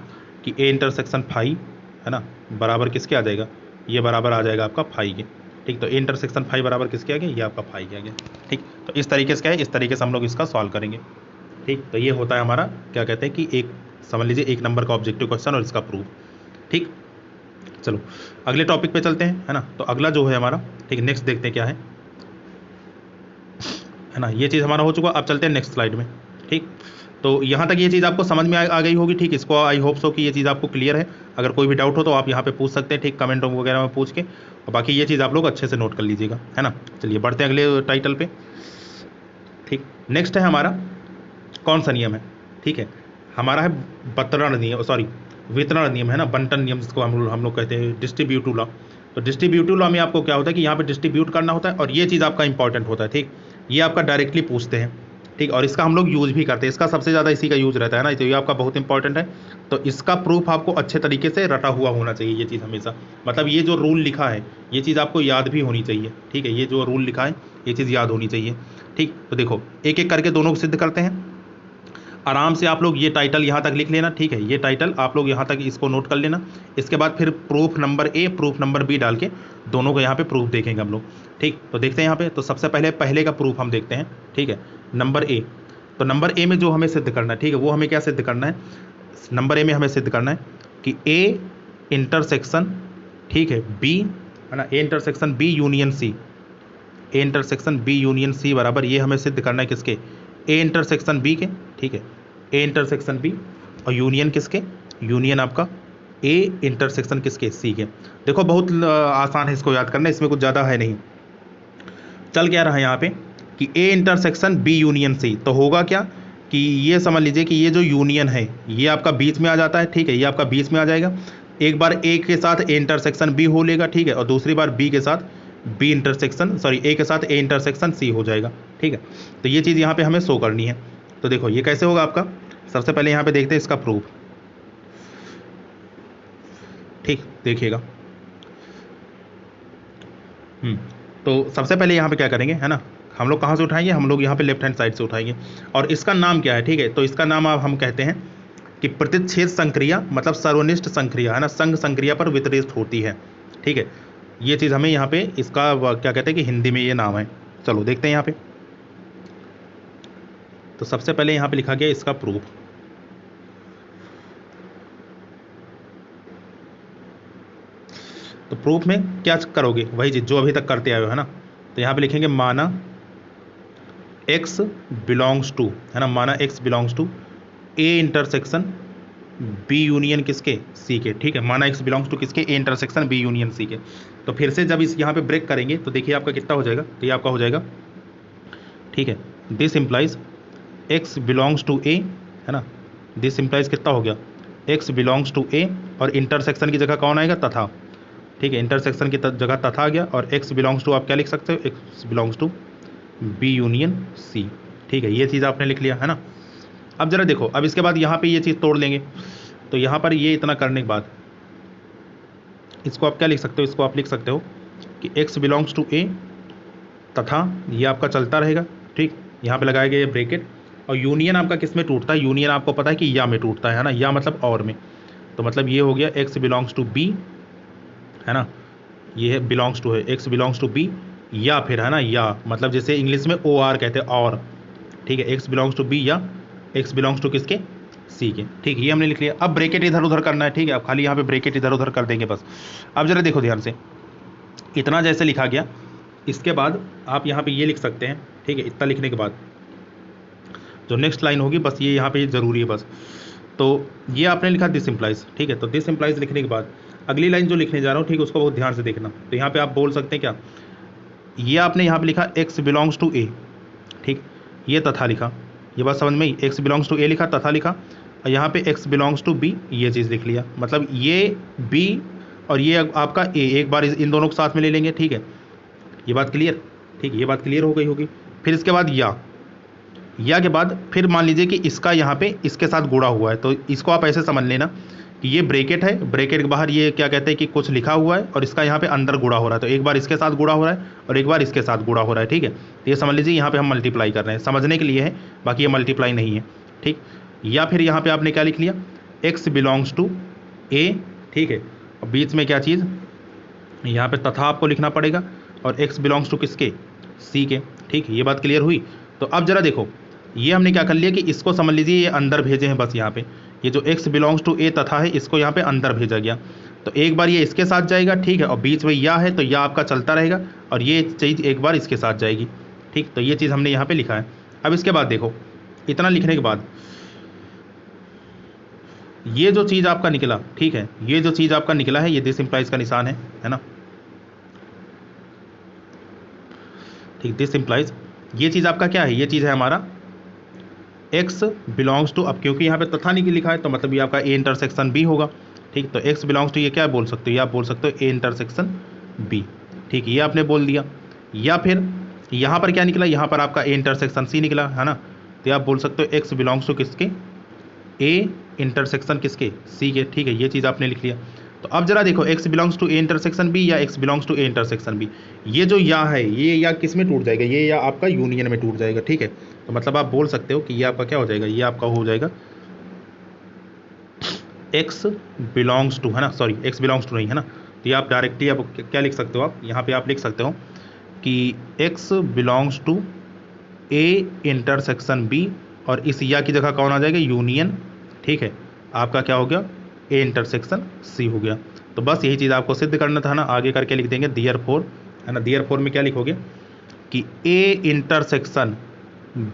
कि ए इंटरसेक्शन फाई, है ना, बराबर किसके आ जाएगा, ये बराबर आ जाएगा आपका फाई के, ठीक। तो ए इंटरसेक्शन फाई बराबर किसके आ गया, ये आपका फाई के आ गया, ठीक। तो इस तरीके से क्या है, इस तरीके से हम लोग इसका सॉल्व करेंगे, ठीक। तो ये होता है हमारा क्या कहते हैं कि एक, समझ लीजिए 1 नंबर का ऑब्जेक्टिव क्वेश्चन और इसका प्रूफ, ठीक। चलो अगले टॉपिक पे चलते हैं, है ना। तो अगला जो है हमारा, ठीक, नेक्स्ट देखते हैं क्या है ना, ये चीज़ हमारा हो चुका। अब चलते हैं नेक्स्ट स्लाइड में, ठीक। तो यहाँ तक ये चीज़ आपको समझ में आ गई होगी, ठीक। इसको आई होप सो कि ये चीज़ आपको क्लियर है। अगर कोई भी डाउट हो तो आप यहाँ पे पूछ सकते हैं, ठीक, कमेंट वगैरह में पूछ के, और बाकी ये चीज़ आप लोग अच्छे से नोट कर लीजिएगा, है ना। चलिए बढ़ते हैं अगले टाइटल पे, ठीक। नेक्स्ट है हमारा कौन सा नियम है, ठीक है, हमारा है वितरण नियम, सॉरी वितरण नियम, है ना, बंटन नियम जिसको हम लोग कहते हैं, डिस्ट्रीब्यूटिव लॉ। तो डिस्ट्रीब्यूटिव लॉ में आपको क्या होता है कि यहाँ पे डिस्ट्रीब्यूट करना होता है, और ये चीज़ आपका इंपॉर्टेंट होता है, ठीक। ये आपका डायरेक्टली पूछते हैं, ठीक, और इसका हम लोग यूज़ भी करते हैं, इसका सबसे ज़्यादा इसी का यूज़ रहता है ना, तो ये आपका बहुत इंपॉर्टेंट है। तो इसका प्रूफ आपको अच्छे तरीके से रटा हुआ होना चाहिए, ये चीज़ हमेशा, मतलब ये जो रूल लिखा है ये चीज़ आपको याद भी होनी चाहिए, ठीक है, ये जो रूल लिखा है ये चीज़ याद होनी चाहिए, ठीक। तो देखो एक एक करके दोनों को सिद्ध करते हैं। आराम से आप लोग ये टाइटल यहाँ तक लिख लेना, ठीक है, ये टाइटल आप लोग यहाँ तक इसको नोट कर लेना। इसके बाद फिर proof number A proof number B डाल के दोनों को यहाँ पे प्रूफ देखेंगे हम लोग, ठीक। तो देखते हैं यहाँ पे, तो सबसे पहले का प्रूफ हम देखते हैं, ठीक है, नंबर ए। तो नंबर ए में जो हमें सिद्ध करना है, ठीक है, वो हमें क्या सिद्ध करना है, नंबर ए में हमें सिद्ध करना है कि ए इंटरसेक्शन, ठीक है, बी, है ना, A intersection B union C, A intersection B union C बराबर, ये हमें सिद्ध करना है किसके, ए इंटरसेक्शन बी के, ठीक है, ए इंटरसेक्शन बी, और यूनियन किसके, यूनियन आपका ए इंटरसेक्शन किसके, सी के। देखो बहुत आसान है इसको याद करना, इसमें कुछ ज़्यादा है नहीं। चल क्या रहा है यहाँ पे कि A intersection B union C, तो होगा क्या कि ये समझ लीजिए कि ये जो यूनियन है ये आपका बीच में आ जाता है, ठीक है, ये आपका बीच में आ जाएगा। एक बार ए के साथ ए इंटरसेक्शन बी हो लेगा, ठीक है, और दूसरी बार बी के साथ बी इंटरसेक्शन, सॉरी ए के साथ ए इंटरसेक्शन सी हो जाएगा, ठीक है। तो ये चीज़ यहाँ पे हमें शो करनी है। तो देखो ये कैसे होगा आपका, सबसे पहले यहाँ पे देखते हैं इसका प्रूफ, ठीक, देखिएगा। तो सबसे पहले यहाँ पे क्या करेंगे, है ना, हम लोग कहाँ से उठाएंगे, हम लोग यहाँ पे लेफ्ट हैंड साइड से उठाएंगे, और इसका नाम क्या है, ठीक है, तो इसका नाम अब हम कहते हैं कि प्रतिच्छेद संक्रिया मतलब सर्वनिष्ठ संक्रिया है ना, संघ संक्रिया पर वितरित होती है। ठीक है, ये चीज़ हमें यहाँ पे इसका क्या कहते हैं कि हिंदी में ये नाम है। चलो देखते हैं यहाँ पे। तो सबसे पहले यहाँ पे लिखा गया इसका प्रूफ। तो प्रूफ में क्या करोगे, वही चीज जो अभी तक करते आए हो है ना। तो यहाँ पे लिखेंगे माना x बिलोंग्स टू, है ना, माना x belongs to a intersection b union किसके, c के। ठीक है, माना x बिलोंग्स टू किसके, a intersection b union c के। तो फिर से जब इस यहाँ पे ब्रेक करेंगे तो देखिए आपका कितना हो जाएगा, तो ये आपका हो जाएगा, ठीक है, this implies x belongs to a, है ना, दिस इम्प्लाइज कितना हो गया, x बिलोंग्स टू a, और इंटरसेक्शन की जगह कौन आएगा, तथा। ठीक है, इंटरसेक्शन की जगह तथा आ गया, और x बिलोंग्स टू आप क्या लिख सकते हो, x belongs to b union c। ठीक है, ये चीज़ आपने लिख लिया है ना। अब जरा देखो, अब इसके बाद यहाँ पे ये चीज़ तोड़ लेंगे। तो यहाँ पर ये इतना करने के बाद इसको आप क्या लिख सकते हो, इसको आप लिख सकते हो कि x बिलोंग्स टू a तथा, ये आपका चलता रहेगा। ठीक, यहाँ पे लगाया गया ये ब्रेकेट, और यूनियन आपका किस में टूटता है, यूनियन आपको पता है कि या में टूटता है ना, या मतलब और में। तो मतलब ये हो गया x बिलोंग्स टू b, है ना, ये है बिलोंग्स टू है x बिलोंग्स टू b, या फिर है ना, या मतलब जैसे इंग्लिश में ओ आर कहते हैं, और। ठीक है, x बिलोंग्स टू b या x बिलोंग्स टू किसके, c के। ठीक, ये हमने लिख लिया। अब ब्रेकेट इधर उधर करना है। ठीक है, अब खाली यहाँ पे ब्रेकेट इधर उधर कर देंगे बस। अब जरा देखो ध्यान से, इतना जैसे लिखा गया, इसके बाद आप यहाँ पे ये लिख सकते हैं। ठीक है, इतना लिखने के बाद जो नेक्स्ट लाइन होगी बस ये यहाँ पे ज़रूरी है बस। तो ये आपने लिखा दिस इम्प्लाइज। ठीक है, तो दिस इम्प्लाइज लिखने के बाद अगली लाइन जो लिखने जा रहा हूँ, ठीक है, उसको बहुत ध्यान से देखना। तो यहाँ पे आप बोल सकते हैं क्या, ये आपने यहाँ पे लिखा x बिलोंग्स टू a। ठीक, ये तथा लिखा, ये बात समझ में आई, x बिलोंग्स टू a लिखा, तथा लिखा, और यहाँ पे x बिलोंग्स टू b, ये चीज़ लिख लिया। मतलब ये b और ये आपका a, एक बार इन दोनों को साथ में ले लेंगे। ठीक है, ये बात क्लियर। ठीक, ये बात क्लियर हो गई होगी। फिर इसके बाद या के बाद फिर मान लीजिए कि इसका यहाँ पे इसके साथ गुणा हुआ है, तो इसको आप ऐसे समझ लेना कि ये ब्रेकेट है, ब्रेकेट के बाहर ये क्या कहते हैं कि कुछ लिखा हुआ है, और इसका यहाँ पे अंदर गुणा हो रहा है। तो एक बार इसके साथ गुणा हो रहा है और एक बार इसके साथ गुणा हो रहा है। ठीक है, तो ये समझ लीजिए यहाँ पे हम मल्टीप्लाई कर रहे हैं, समझने के लिए है, बाकी ये मल्टीप्लाई नहीं है। ठीक, या फिर यहाँ पे आपने क्या लिख लिया, x बिलोंग्स टू a। ठीक है, और बीच में क्या चीज़, यहाँ पे तथा आपको लिखना पड़ेगा, और x बिलोंग्स टू किसके, c के। ठीक, ये बात क्लियर हुई। तो अब जरा देखो, ये हमने क्या कर लिया कि इसको समझ लीजिए ये अंदर भेजे हैं बस। यहाँ पे ये जो x बिलोंग्स टू a तथा है, इसको यहाँ पे अंदर भेजा गया। तो एक बार ये इसके साथ जाएगा, ठीक है, और बीच में या है तो या आपका चलता रहेगा, और ये चीज़ एक बार इसके साथ जाएगी। ठीक, तो ये चीज़ हमने यहाँ पे लिखा है। अब इसके बाद देखो, इतना लिखने के बाद ये जो चीज़ आपका निकला, ठीक है, ये जो चीज़ आपका निकला है, ये दिस इम्प्लाइज का निशान है ना। ठीक, दिस इम्प्लाइज, ये चीज़ आपका क्या है, ये चीज़ है हमारा x बिलोंग्स टू, अब क्योंकि यहाँ पे तथा नहीं लिखा है तो मतलब ये आपका a इंटरसेक्शन b होगा। ठीक, तो x बिलोंग्स टू ये क्या बोल सकते हो, ये आप बोल सकते हो a इंटरसेक्शन b। ठीक, ये आपने बोल दिया। या फिर यहाँ पर क्या निकला, यहाँ पर आपका a इंटरसेक्शन c निकला, है ना। तो आप बोल सकते हो x बिलोंग्स टू किसके, a इंटरसेक्शन किसके, c के। ठीक है, ये चीज़ आपने लिख लिया। तो अब जरा देखो, x belongs to a intersection b या x belongs to a intersection b, ये जो या है, ये या किस में टूट जाएगा, ये या आपका यूनियन में टूट जाएगा। ठीक है, तो मतलब आप बोल सकते हो कि ये आपका क्या हो जाएगा, ये आपका हो जाएगा x बिलोंग्स टू, है ना, सॉरी x बिलोंग्स टू नहीं, है ना। तो ये आप डायरेक्टली आप क्या लिख सकते हो, आप यहाँ पे आप लिख सकते हो कि x belongs to a intersection b, और इस या की जगह कौन आ जाएगा, यूनियन। ठीक है, आपका क्या हो गया, a इंटरसेक्शन c हो गया। तो बस यही चीज़ आपको सिद्ध करना था ना, आगे करके लिख देंगे देयरफॉर, है ना। देयरफॉर में क्या लिखोगे कि a intersection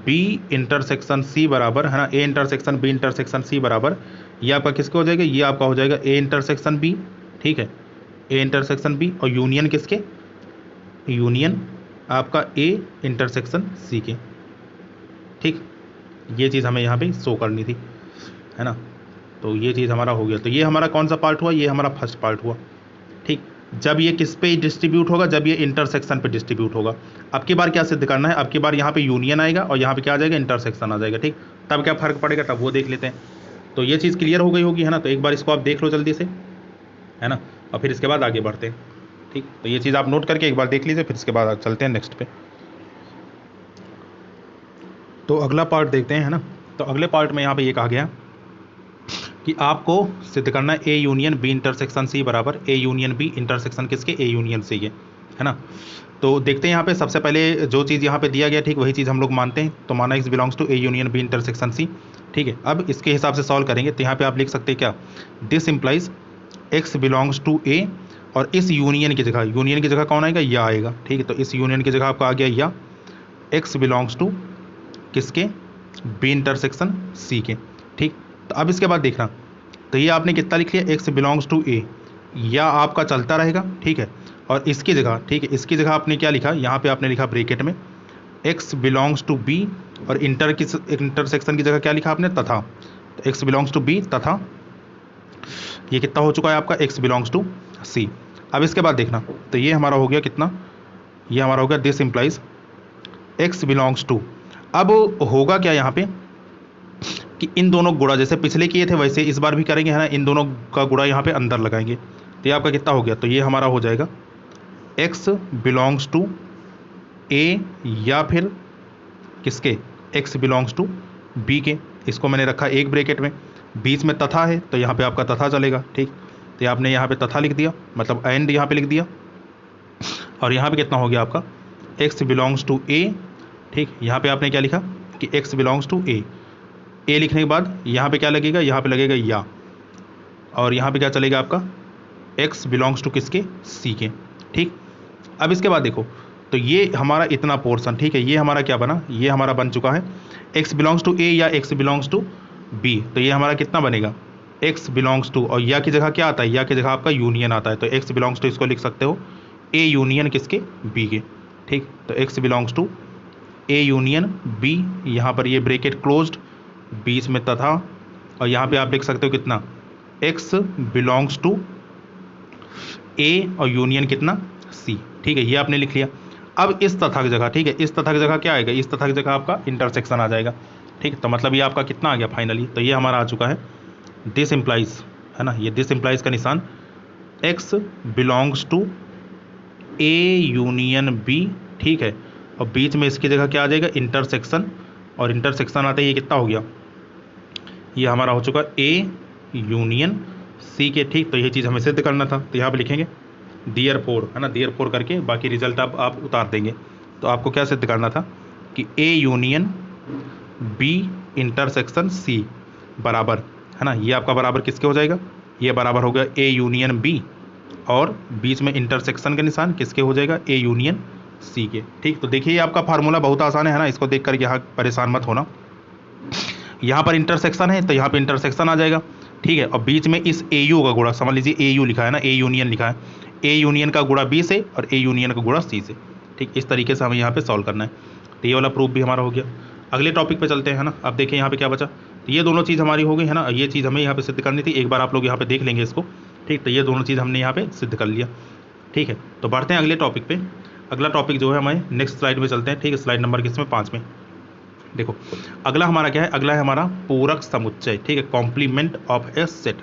b intersection c बराबर, है ना, a intersection b intersection c बराबर, ये आपका किसके हो जाएगा, ये आपका हो जाएगा a इंटरसेक्शन b। ठीक है, a इंटरसेक्शन b, और यूनियन किसके, यूनियन आपका a इंटरसेक्शन c के। ठीक, ये चीज़ हमें यहाँ पे शो करनी थी, है ना। तो ये चीज़ हमारा हो गया। तो ये हमारा कौन सा पार्ट हुआ, ये हमारा फर्स्ट पार्ट हुआ। ठीक, जब ये किस पे डिस्ट्रीब्यूट होगा, जब ये इंटरसेक्शन पे डिस्ट्रीब्यूट होगा। अब की बार क्या सिद्ध करना है, अब की बार यहाँ पे यूनियन आएगा और यहाँ पे क्या आ जाएगा, इंटरसेक्शन आ जाएगा। ठीक, तब क्या फ़र्क पड़ेगा, तब वो देख लेते हैं। तो ये चीज़ क्लियर हो गई होगी, है ना। तो एक बार इसको आप देख लो जल्दी से, है ना, और फिर इसके बाद आगे बढ़ते हैं। ठीक, तो ये चीज़ आप नोट करके एक बार देख लीजिए, फिर इसके बाद चलते हैं नेक्स्ट पे। तो अगला पार्ट देखते हैं, है ना। तो अगले पार्ट में यहाँ पे ये कहा गया कि आपको सिद्ध करना है A union B intersection C बराबर ए यूनियन बी इंटरसेक्शन किसके, ए यूनियन सी के, है ना। तो देखते हैं यहाँ पे सबसे पहले जो चीज़ यहाँ पे दिया गया ठीक वही चीज़ हम लोग मानते हैं, तो माना x belongs to A union B intersection C, ठीक है। अब इसके हिसाब से सॉल्व करेंगे तो यहाँ पे आप लिख सकते हैं क्या, this implies x belongs to A, और इस यूनियन की जगह कौन आएगा, या आएगा, ठीक है। तो इस यूनियन की जगह आपका आ गया या, x बिलोंग्स टू किसके, बी इंटरसेक्शन सी के, ठीक। तो अब इसके बाद देखना, तो ये आपने कितना लिख लिया, x बिलोंग्स टू ए, या आपका चलता रहेगा, ठीक है। और इसकी जगह, ठीक है, इसकी जगह आपने क्या लिखा, यहाँ पे आपने लिखा ब्रैकेट में x बिलोंग्स टू बी, और इंटरसेक्शन की जगह क्या लिखा आपने, तथा। तो x बिलोंग्स टू बी तथा ये कितना हो चुका है आपका, x बिलोंग्स टू सी। अब इसके बाद देखना, तो ये हमारा हो गया कितना, ये हमारा हो गया this implies x belongs to. अब होगा क्या यहाँ पे कि इन दोनों गुणा जैसे पिछले किए थे वैसे इस बार भी करेंगे, है ना। इन दोनों का गुणा यहाँ पे अंदर लगाएंगे, तो ये आपका कितना हो गया, तो ये हमारा हो जाएगा x बिलोंग्स टू ए, या फिर किसके, x बिलोंग्स टू b के। इसको मैंने रखा एक ब्रैकेट में, बीच में तथा है तो यहाँ पे आपका तथा चलेगा, ठीक। तो आपने यहाँ पे तथा लिख दिया, मतलब एंड यहाँ पे लिख दिया, और यहाँ पे कितना हो गया आपका, x बिलोंग्स टू ए, ठीक। यहाँ पे आपने क्या लिखा कि x बिलोंग्स टू ए, ए लिखने के बाद यहाँ पे क्या लगेगा, यहाँ पे लगेगा या, और यहाँ पे क्या चलेगा आपका, x बिलोंग्स टू किसके, सी के, ठीक। अब इसके बाद देखो, तो ये हमारा इतना पोर्शन, ठीक है, ये हमारा क्या बना, ये हमारा बन चुका है x बिलोंग्स टू ए या x बिलोंग्स टू बी। तो ये हमारा कितना बनेगा, x बिलोंग्स टू, और या की जगह क्या आता है, या की जगह आपका यूनियन आता है, तो x बिलोंग्स टू इसको लिख सकते हो ए यूनियन किसके, बी के, ठीक। तो x belongs to A union B, यहाँ पर ये ब्रैकेट क्लोज्ड, बीच में तथा, और यहाँ पे आप लिख सकते हो कितना, x बिलोंग्स टू ए और यूनियन कितना, सी, ठीक है। ये आपने लिख लिया। अब इस तथा की जगह, ठीक है, इस तथा की जगह क्या आएगा, इस तथा की जगह आपका इंटरसेक्शन आ जाएगा, ठीक। तो मतलब ये आपका कितना आ गया फाइनली, तो ये हमारा आ चुका है दिस इम्प्लाइज, है ना, ये दिस इम्प्लाइज का निशान x belongs to A union B, ठीक है। और बीच में इसकी जगह क्या आ जाएगा, इंटरसेक्शन, और इंटरसेक्शन आते ही ये कितना हो गया, ये हमारा हो चुका ए यूनियन सी के, ठीक। तो ये चीज़ हमें सिद्ध करना था, तो यहाँ पे लिखेंगे दियर फोर, है ना, दियर फोर करके बाकी रिजल्ट आप उतार देंगे। तो आपको क्या सिद्ध करना था कि A union B intersection C बराबर, है ना, ये आपका बराबर किसके हो जाएगा, ये बराबर हो गया ए यूनियन बी, और बीच में इंटरसेक्शन का निशान किसके हो जाएगा, ए यूनियन सी के, ठीक। तो देखिए ये आपका फार्मूला बहुत आसान है ना, इसको देख कर यहाँ परेशान मत होना। यहाँ पर इंटरसेक्शन है तो यहाँ पे इंटरसेक्शन आ जाएगा, ठीक है। और बीच में इस ए यू का गुणा, समझ लीजिए ए यू लिखा है ना, ए यूनियन लिखा है, ए यूनियन का गुणा बी से और ए यूनियन का गुणा सी से, ठीक। इस तरीके से हमें यहाँ पे सॉल्व करना है। तो ये वाला प्रूफ भी हमारा हो गया। अगले टॉपिक पे चलते हैं, है ना। अब देखिए यहाँ पे क्या बचा, तो ये दोनों चीज़ हमारी हो गई, है ना। ये चीज़ हमें यहाँ पे सिद्ध करनी थी, एक बार आप लोग यहाँ पे देख लेंगे इसको, ठीक। तो ये दोनों चीज़ हमने यहाँ पे सिद्ध कर लिया, ठीक है। तो बढ़ते हैं अगले टॉपिक पे। अगला टॉपिक जो है हमारे नेक्स्ट स्लाइड में चलते हैं, ठीक है। स्लाइड नंबर किसमें, 5 में। देखो अगला हमारा क्या है, अगला है हमारा पूरक समुच्चय, ठीक है, कॉम्प्लीमेंट ऑफ ए सेट,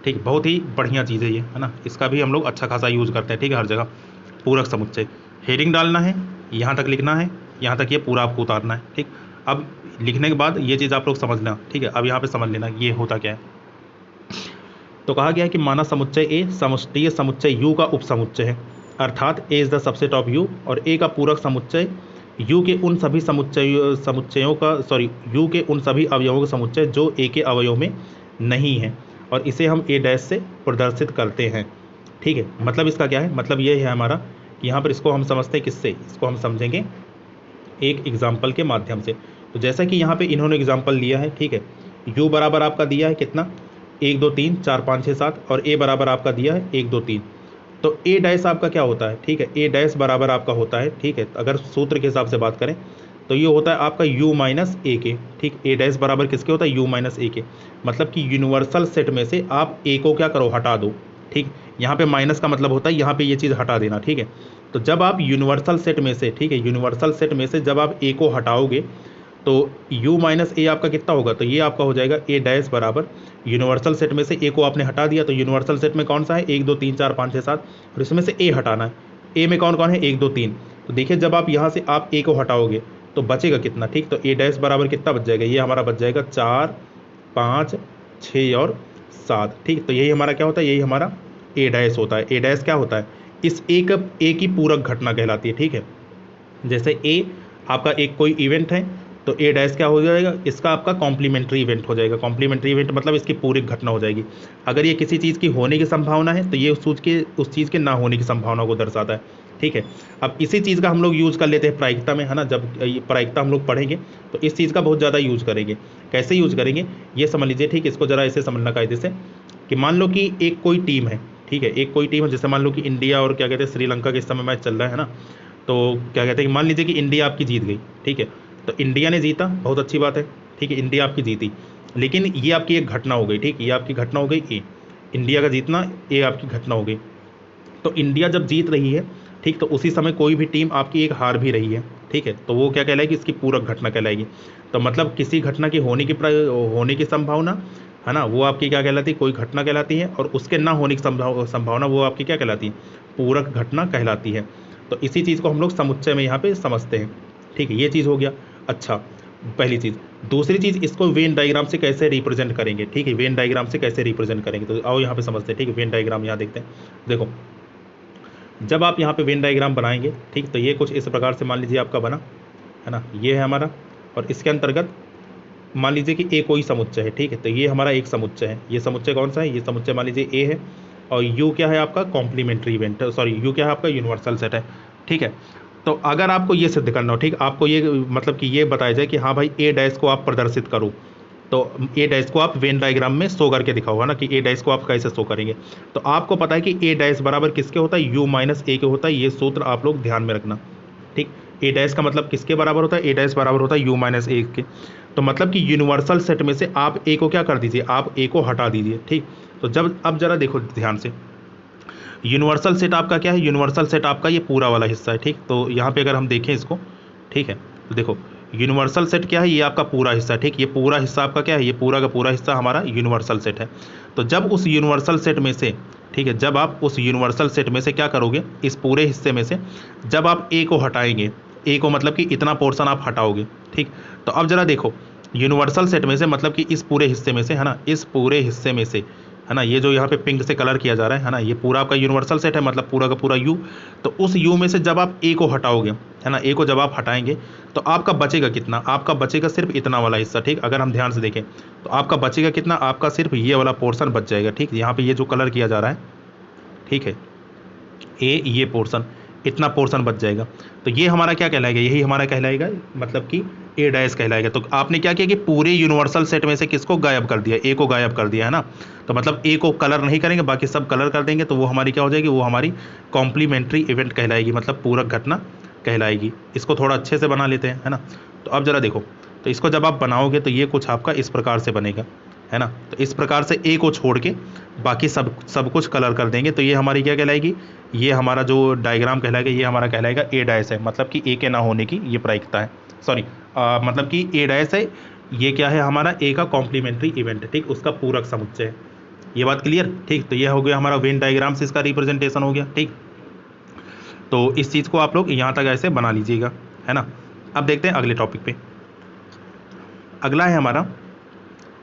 ठीक। बहुत ही बढ़िया चीज़ है ये, है ना, इसका भी हम लोग अच्छा खासा यूज़ करते हैं, ठीक है, हर जगह। पूरक समुच्चय, हेडिंग डालना है, यहाँ तक लिखना है, यहाँ तक ये पूरा आपको उतारना है, ठीक। अब लिखने के बाद ये चीज़ आप लोग समझना, ठीक है। अब यहाँ पे समझ लेना ये होता क्या है। तो कहा गया है कि माना समुच्चय ए समष्टीय समुच्चय यू का उपसमुच्चय है, अर्थात A is the subset of U, और ए का पूरक समुच्चय यू के उन सभी समुच्चयों का यू के उन सभी अवयवों का समुच्चय जो ए के अवयव में नहीं है, और इसे हम ए डैश से प्रदर्शित करते हैं, ठीक है। मतलब इसका क्या है, मतलब ये है हमारा कि यहाँ पर इसको हम समझते हैं किससे, इसको हम समझेंगे एक एग्जाम्पल के माध्यम से। तो जैसा कि यहाँ पे इन्होंने एग्जाम्पल लिया है, ठीक है, यू बराबर आपका दिया है कितना, 1 2 3 4 5 6 7, और ए बराबर आपका दिया है 1 2 3। तो ए डैश आपका क्या होता है, ठीक है, ए डैश बराबर आपका होता है, ठीक है, अगर सूत्र के हिसाब से बात करें तो ये होता है आपका u माइनस ए के, ठीक। ए डैश बराबर किसके होता है, u माइनस ए के, मतलब कि यूनिवर्सल सेट में से आप ए को क्या करो, हटा दो, ठीक। यहाँ पे माइनस का मतलब होता है यहाँ पे ये चीज़ हटा देना, ठीक है। तो जब आप यूनिवर्सल सेट में से, ठीक है, यूनिवर्सल सेट में से जब आप ए को हटाओगे तो u माइनस ए आपका कितना होगा, तो ये आपका हो जाएगा ए डैश बराबर यूनिवर्सल सेट में से ए को आपने हटा दिया, तो यूनिवर्सल सेट में कौन सा है, 1 2 3 4 5 6 7, और इसमें से ए हटाना है, ए में कौन कौन है, 1 2 3। तो देखिए जब आप यहाँ से आप ए को हटाओगे तो बचेगा कितना, ठीक। तो ए डैश बराबर कितना बच जाएगा, ये हमारा बच जाएगा 4 5 6 और 7, ठीक। तो यही हमारा क्या होता है, यही हमारा ए डैश होता है। ए डैश क्या होता है, इस ए की पूरक घटना कहलाती है, ठीक है। जैसे ए आपका एक कोई इवेंट है, तो ए डैश क्या हो जाएगा, इसका आपका कॉम्प्लीमेंट्री इवेंट हो जाएगा। कॉम्प्लीमेंट्री इवेंट मतलब इसकी पूरी घटना हो जाएगी। अगर ये किसी चीज़ की होने की संभावना है तो ये उस चीज़ के ना होने की संभावना को दर्शाता है, ठीक है। अब इसी चीज़ का हम लोग यूज़ कर लेते हैं प्रायिकता में, है ना। जब ये प्रायिकता हम लोग पढ़ेंगे तो इस चीज़ का बहुत ज़्यादा यूज़ करेंगे। कैसे यूज़ करेंगे ये समझ लीजिए, ठीक। इसको ज़रा ऐसे समझना कायदे से कि मान लो कि एक कोई टीम है, ठीक है। एक कोई टीम है, जैसे मान लो कि इंडिया और क्या कहते हैं श्रीलंका के इस समय मैच चल रहा है ना। तो क्या कहते हैं कि मान लीजिए कि इंडिया आपकी जीत गई, ठीक है। तो इंडिया ने जीता, बहुत अच्छी बात है, ठीक है। इंडिया आपकी जीती, लेकिन ये आपकी एक घटना हो गई, ठीक। ये आपकी घटना हो गई ए, इंडिया का जीतना, ये आपकी घटना हो गई। तो इंडिया जब जीत रही है, ठीक, तो उसी समय कोई भी टीम आपकी एक हार भी रही है, ठीक है। तो वो क्या कहलाएगी, इसकी पूरक घटना कहलाएगी। तो मतलब किसी घटना की होने की संभावना, है ना, वो आपकी क्या कहलाती है, कोई घटना कहलाती है। और उसके ना होने की संभावना वो आपकी क्या कहलाती है, पूरक घटना कहलाती है। तो इसी चीज़ को हम लोग समुच्चय में यहाँ पे समझते हैं, ठीक है। ये चीज़ हो गया। अच्छा, पहली चीज़। दूसरी चीज़, इसको वेन डायग्राम से कैसे रिप्रेजेंट करेंगे, ठीक है। वेन डायग्राम से कैसे रिप्रेजेंट करेंगे, तो आओ यहाँ पे समझते हैं, ठीक है। वेन डायग्राम यहाँ देखते हैं। देखो, जब आप यहाँ पे वेन डायग्राम बनाएंगे, ठीक, तो ये कुछ इस प्रकार से मान लीजिए आपका बना, है ना। ये है हमारा, और इसके अंतर्गत मान लीजिए कि ए कोई समुच्चय है, ठीक है। तो ये हमारा एक समुच्चय है। ये समुच्चय कौन सा है, ये समुच्चय मान लीजिए ए है। और यू क्या है आपका, कॉम्प्लीमेंट्री इवेंट, सॉरी यू क्या है आपका, यूनिवर्सल सेट है, ठीक है। तो अगर आपको ये सिद्ध करना हो, ठीक, आपको ये मतलब कि ये बताया जाए कि हाँ भाई ए डैश को आप प्रदर्शित करो, तो ए डैश को आप वेन डायग्राम में शो करके दिखाओ, है ना, कि ए डैश को आप कैसे शो करेंगे। तो आपको पता है कि ए डैश बराबर किसके होता है, यू माइनस ए के होता है। ये सूत्र आप लोग ध्यान में रखना, ठीक। ए डैश का मतलब किसके बराबर होता है, ए डैश बराबर होता है यू माइनस ए के। तो मतलब कि यूनिवर्सल सेट में से आप ए को क्या कर दीजिए, आप ए को हटा दीजिए, ठीक। तो जब अब जरा देखो ध्यान से, यूनिवर्सल सेट आपका क्या है, यूनिवर्सल सेट आपका ये पूरा वाला हिस्सा है, ठीक। तो यहाँ पे अगर हम देखें इसको, ठीक है, तो देखो यूनिवर्सल सेट क्या है, ये आपका पूरा हिस्सा है, ठीक। ये पूरा हिस्सा आपका क्या है, ये पूरा का पूरा हिस्सा हमारा यूनिवर्सल सेट है। तो जब उस यूनिवर्सल सेट में से, ठीक है, जब आप उस यूनिवर्सल सेट में से क्या करोगे, इस पूरे हिस्से में से जब आप ए को हटाएंगे, ए को मतलब कि इतना पोर्शन आप हटाओगे, ठीक। तो अब जरा देखो, यूनिवर्सल सेट में से मतलब कि इस पूरे हिस्से में से, है ना, इस पूरे हिस्से में से, है ना, ये जो यहाँ पे पिंक से कलर किया जा रहा है ना, ये पूरा आपका यूनिवर्सल सेट है, मतलब पूरा का पूरा यू। तो उस यू में से जब आप ए को हटाओगे, है ना, ए को जब आप हटाएंगे तो आपका बचेगा कितना, आपका बचेगा सिर्फ इतना वाला हिस्सा, ठीक। अगर हम ध्यान से देखें तो आपका बचेगा कितना, आपका सिर्फ ये वाला पोर्शन बच जाएगा, ठीक। यहाँ पे ये जो कलर किया जा रहा है, ठीक है, ये पोर्शन, इतना पोर्शन बच जाएगा। तो ये हमारा क्या कहलाएगा, यही हमारा कहलाएगा, मतलब कि ए डैश कहलाएगा। तो आपने क्या किया कि पूरे यूनिवर्सल सेट में से किसको गायब कर दिया, ए को गायब कर दिया, है ना। तो मतलब ए को कलर नहीं करेंगे, बाकी सब कलर कर देंगे, तो वो हमारी क्या हो जाएगी, वो हमारी कॉम्प्लीमेंट्री इवेंट कहलाएगी, मतलब पूरक घटना कहलाएगी। इसको थोड़ा अच्छे से बना लेते हैं, है ना। तो अब जरा देखो, तो इसको जब आप बनाओगे तो ये कुछ आपका इस प्रकार से बनेगा, है ना। तो इस प्रकार से ए को छोड़ के बाकी सब कुछ कलर कर देंगे, तो ये हमारी क्या कहलाएगी, ये हमारा जो डायग्राम कहलाएगा, ये हमारा कहलाएगा ए डैश है, मतलब कि ए के ना होने की ये प्रायिकता है, सॉरी मतलब कि ए डैश है, ये क्या है हमारा ए का कॉम्प्लीमेंट्री इवेंट है, ठीक, उसका पूरक समुच्चय है। ये बात क्लियर, ठीक। तो ये हो गया हमारा वेन डायग्राम से इसका रिप्रेजेंटेशन हो गया, ठीक। तो इस चीज़ को आप लोग यहाँ तक ऐसे बना लीजिएगा, है ना। अब देखते हैं अगले टॉपिक पे। अगला है हमारा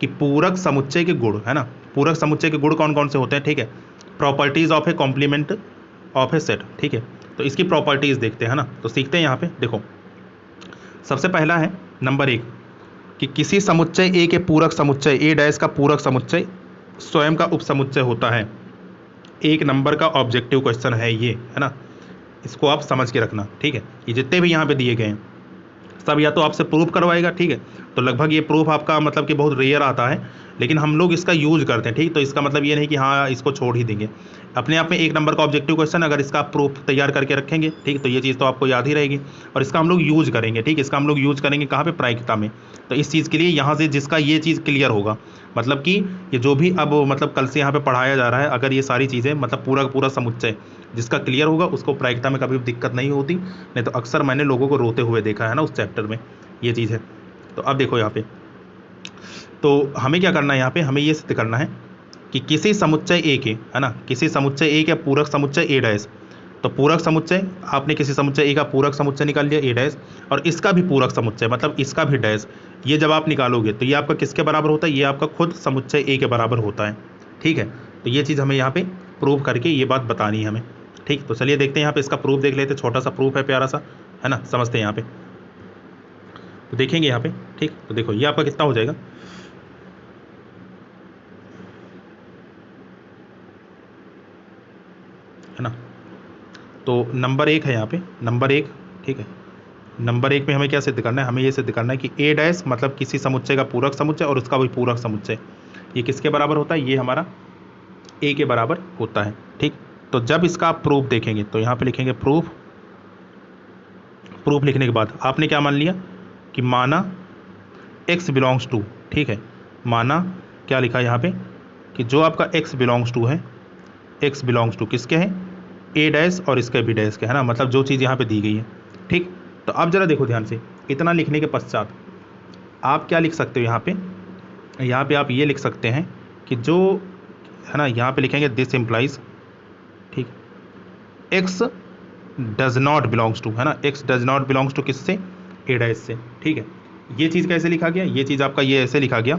कि पूरक समुच्चय के गुण, है ना। पूरक समुच्चय के गुण कौन कौन से होते हैं, ठीक है। Properties of a complement of a set, ठीक है। तो इसकी प्रॉपर्टीज देखते हैं, है ना। तो सीखते हैं यहाँ पे, देखो सबसे पहला है नंबर 1 कि किसी समुच्चय ए के पूरक समुच्चय, ए डैश का पूरक समुच्चय स्वयं का उपसमुच्चय होता है। एक नंबर का ऑब्जेक्टिव क्वेश्चन है ये, है ना। इसको आप समझ के रखना, ठीक है। ये जितने भी यहाँ पे दिए गए हैं सब या तो आपसे प्रूफ करवाएगा, ठीक है। तो लगभग ये प्रूफ आपका मतलब कि बहुत रेयर आता है, लेकिन हम लोग इसका यूज करते हैं, ठीक। तो इसका मतलब ये नहीं कि हाँ इसको छोड़ ही देंगे। अपने आप में एक नंबर का ऑब्जेक्टिव क्वेश्चन, अगर इसका आप प्रूफ तैयार करके रखेंगे, ठीक, तो ये चीज़ तो आपको याद ही रहेगी। और इसका हम लोग यूज करेंगे, ठीक। इसका हम लोग यूज करेंगे कहाँ पे, प्रायिकता में। तो इस चीज़ के लिए यहाँ से जिसका ये चीज़ क्लियर होगा, मतलब कि ये जो भी अब मतलब कल से यहाँ पे पढ़ाया जा रहा है, अगर ये सारी चीज़ें मतलब पूरा का पूरा समुच्चय जिसका क्लियर होगा, उसको प्रायिकता में कभी दिक्कत नहीं होती। नहीं तो अक्सर मैंने लोगों को रोते हुए देखा है ना उस चैप्टर में, ये चीज़ है। तो अब देखो यहाँ पे, तो हमें क्या करना है, यहाँ पे हमें ये सिद्ध करना है कि किसी समुच्चय ए के, है ना, किसी समुच्चय ए के पूरक समुच्चय ए डैश। तो पूरक समुच्चय, आपने किसी समुच्चय ए का पूरक समुच्चय निकाल लिया ए डैश, और इसका भी पूरक समुच्चय मतलब इसका भी डैश, ये जब आप निकालोगे तो ये आपका किसके बराबर होता है, ये आपका खुद समुच्चय ए के बराबर होता है, ठीक है। तो ये चीज़ हमें यहाँ पे प्रूव करके ये बात बतानी है हमें, ठीक। तो चलिए देखते हैं यहाँ पे इसका प्रूफ देख लेते हैं, छोटा सा प्रूफ है प्यारा सा, है ना, समझते हैं यहाँ पे। तो देखेंगे यहाँ पे, ठीक। तो देखो ये आपका कितना हो जाएगा, है ना। तो नंबर 1 है यहाँ पे, नंबर 1, ठीक है। नंबर 1 में हमें क्या सिद्ध करना है, हमें ये सिद्ध करना है कि ए डैश मतलब किसी समुच्चय का पूरक समुच्चय और उसका भी पूरक समुच्चय, ये किसके बराबर होता है, ये हमारा ए के बराबर होता है, ठीक। तो जब इसका आप प्रूफ देखेंगे तो यहाँ पे लिखेंगे प्रूफ। प्रूफ लिखने के बाद आपने क्या मान लिया कि माना x बिलोंग्स टू, ठीक है, माना क्या लिखा है यहाँ पे कि जो आपका x बिलोंग्स टू है, x बिलोंग्स टू किसके हैं, ए डैश और इसके भी डैश के, है ना, मतलब जो चीज़ यहाँ पे दी गई है, ठीक। तो अब जरा देखो ध्यान से, इतना लिखने के पश्चात आप क्या लिख सकते हो यहाँ पे आप ये लिख सकते हैं कि जो, है ना, यहाँ पे लिखेंगे दिस इम्प्लाइज, ठीक, x does not belongs to, है ना, x does not belongs to किससे, ए डैश से, ठीक है। ये चीज़ कैसे लिखा गया, ये चीज़ आपका ये ऐसे लिखा गया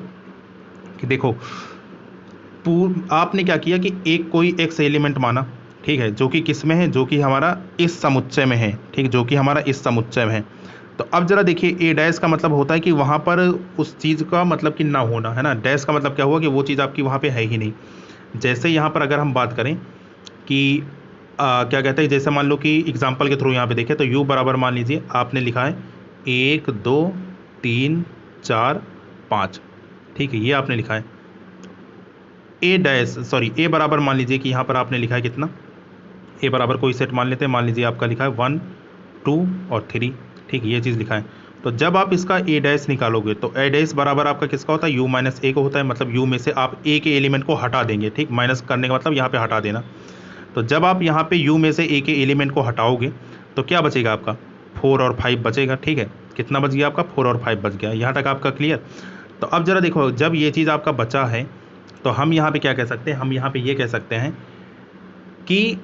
कि देखो आपने क्या किया कि एक कोई x एलिमेंट माना, ठीक है, जो कि किस में है, जो कि हमारा इस समुच्चय में है, ठीक, जो कि हमारा इस समुच्चय में है। तो अब जरा देखिए ए डैश का मतलब होता है कि वहाँ पर उस चीज़ का मतलब कि ना होना, है ना। डैश का मतलब क्या हुआ कि वो चीज़ आपकी वहाँ पे है ही नहीं। जैसे यहाँ पर अगर हम बात करें कि क्या कहते हैं, जैसे मान लो कि एग्जाम्पल के थ्रू यहाँ पे देखें तो u बराबर मान लीजिए आपने लिखा है 1 2 3 4 5, ठीक है, ये आपने लिखा है। ए बराबर मान लीजिए कि यहाँ पर आपने लिखा है कितना, ए बराबर कोई सेट मान लेते हैं, मान लीजिए आपका लिखा है 1 2 और 3, ठीक, ये चीज़ लिखा है। तो जब आप इसका ए डैश निकालोगे तो ए डैश बराबर आपका किसका होता है, u माइनस ए को होता है, मतलब u में से आप ए के एलिमेंट को हटा देंगे, ठीक, माइनस करने का मतलब यहाँ पे हटा देना। तो जब आप यहाँ पे u में से ए के एलिमेंट को हटाओगे तो क्या बचेगा आपका, 4 और 5 बचेगा, ठीक है। कितना बच गया आपका, 4 और 5 बच गया, यहाँ तक आपका क्लियर। तो अब जरा देखो जब ये चीज़ आपका बचा है तो हम यहाँ पे क्या कह सकते हैं, हम यहाँ पे ये कह सकते हैं कि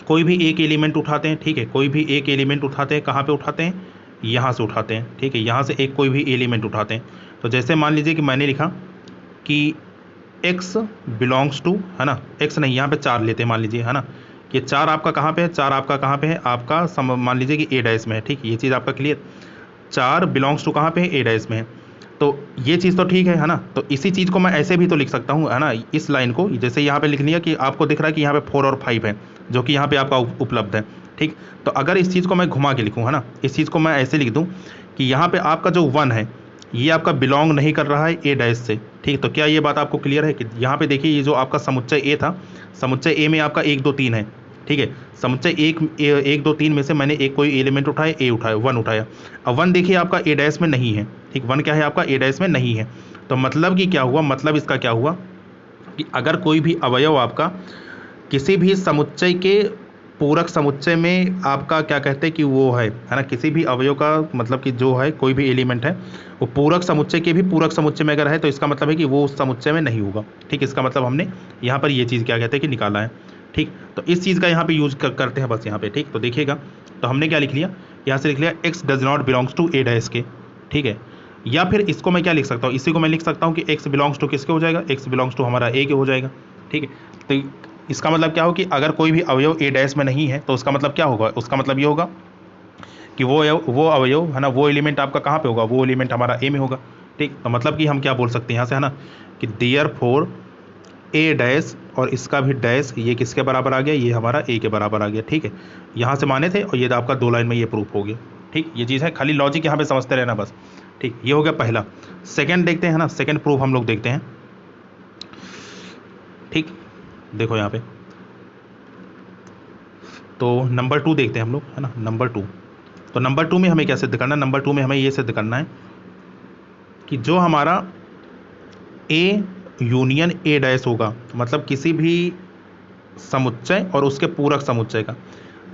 कोई भी एक एलिमेंट उठाते हैं, ठीक है, कोई भी एक एलिमेंट उठाते हैं, कहाँ पे उठाते हैं, यहाँ से उठाते हैं, ठीक है, यहाँ से एक कोई भी एलिमेंट उठाते हैं। तो जैसे मान लीजिए कि मैंने लिखा कि x बिलोंग्स टू, है ना, x नहीं, यहाँ पे 4 लेते हैं मान लीजिए, है ना, कि 4 आपका कहाँ पे है, 4 आपका कहाँ पे है, आपका मान लीजिए कि ए डैश में है, ठीक, ये चीज़ आपका क्लियर। 4 बिलोंग्स टू कहाँ पे है, ए डैश में है। तो ये चीज़ तो ठीक है ना। तो इसी चीज़ को मैं ऐसे भी तो लिख सकता हूँ, है ना, इस लाइन को जैसे यहाँ पे लिख लिया कि आपको दिख रहा है कि यहाँ पे 4 और 5 है जो कि यहाँ पे आपका उपलब्ध है, ठीक। तो अगर इस चीज़ को मैं घुमा के लिखूँ, है ना, इस चीज़ को मैं ऐसे लिख दूँ कि यहाँ पे आपका जो 1 है ये आपका बिलोंग नहीं कर रहा है ए डैश से, ठीक। तो क्या ये बात आपको क्लियर है कि यहाँ पे देखिए ये जो आपका समुच्चय ए था, समुच्चय ए में आपका 1 2 3 है, ठीक है। समुच्चय 1 2 3 में से मैंने एक कोई एलिमेंट उठाया, ए उठाया, 1 उठाया। अब 1 देखिए आपका ए डैश में नहीं है, ठीक, 1 क्या है आपका ए डैश में नहीं है। तो मतलब कि क्या हुआ, मतलब इसका क्या हुआ कि अगर कोई भी अवयव आपका किसी भी समुच्चय के पूरक समुच्चय में आपका क्या कहते हैं कि वो है ना, किसी भी अवयव का मतलब कि जो है कोई भी एलिमेंट है वो पूरक समुच्चय के भी पूरक समुच्चय में अगर है तो इसका मतलब है कि वो उस समुच्चय में नहीं होगा, ठीक। इसका मतलब हमने यहाँ पर ये चीज़ क्या कहते हैं कि निकाला है, ठीक। तो इस चीज़ का यहाँ पे यूज करते हैं बस यहाँ पे, ठीक। तो देखिएगा तो हमने क्या लिख लिया, यहाँ से लिख लिया x does not belongs to A dash के, ठीक है। या फिर इसको मैं क्या लिख सकता हूँ, इसी को मैं लिख सकता हूँ कि x बिलोंग्स टू किसके हो जाएगा, x बिलोंग्स टू हमारा ए के हो जाएगा, ठीक है। तो इसका मतलब क्या हो कि अगर कोई भी अवयव ए डैश में नहीं है तो उसका मतलब क्या होगा, उसका मतलब ये होगा कि वो अवयव, है ना, वो एलिमेंट आपका कहाँ पे होगा, वो एलिमेंट हमारा ए में होगा, ठीक। तो मतलब कि हम क्या बोल सकते हैं यहाँ से, है ना, कि देयरफॉर ए डैश और इसका भी डैश ये किसके बराबर आ गया, ये हमारा ए के बराबर आ गया, ठीक है। यहाँ से माने थे और ये आपका 2 लाइन में ये प्रूफ हो गया, ठीक। ये चीज़ है, खाली लॉजिक यहाँ पे समझते रहना बस, ठीक। ये हो गया पहला। सेकेंड देखते हैं, है ना, सेकेंड प्रूफ हम लोग देखते हैं, ठीक। देखो यहाँ पे तो नंबर 2 देखते हैं हम लोग, है ना, नंबर 2। तो नंबर 2 में हमें क्या सिद्ध करना है, नंबर 2 में हमें ये सिद्ध करना है कि जो हमारा ए यूनियन ए डैश होगा, मतलब किसी भी समुच्चय और उसके पूरक समुच्चय का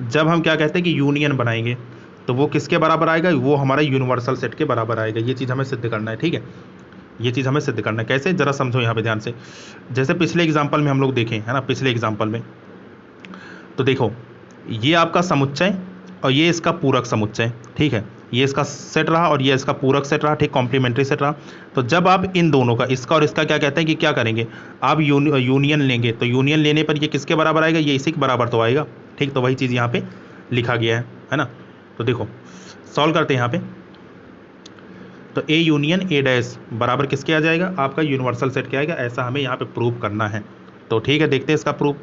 जब हम क्या कहते हैं कि यूनियन बनाएंगे तो वो किसके बराबर आएगा, वो हमारा यूनिवर्सल सेट के बराबर आएगा। ये चीज़ हमें सिद्ध करना है, ठीक है। ये चीज़ हमें सिद्ध करना है, कैसे जरा समझो यहाँ पे ध्यान से। जैसे पिछले एग्जाम्पल में हम लोग देखें, है ना, पिछले एग्जाम्पल में तो देखो ये आपका समुच्चय और ये इसका पूरक समुच्चय, ठीक है। ये इसका सेट रहा और ये इसका पूरक सेट रहा, ठीक, कॉम्प्लीमेंट्री सेट रहा। तो जब आप इन दोनों का, इसका और इसका क्या कहते हैं कि क्या करेंगे, आप यूनियन लेंगे, तो यूनियन लेने पर ये किसके बराबर आएगा, ये इसी के बराबर तो आएगा, ठीक। तो वही चीज़ यहाँ पे लिखा गया है ना। तो देखो सॉल्व करते हैं यहाँ पे। तो ए यूनियन ए डैश बराबर किसके आ जाएगा, आपका यूनिवर्सल सेट के आएगा, ऐसा हमें यहाँ पे प्रूव करना है। तो ठीक है, देखते हैं इसका प्रूफ।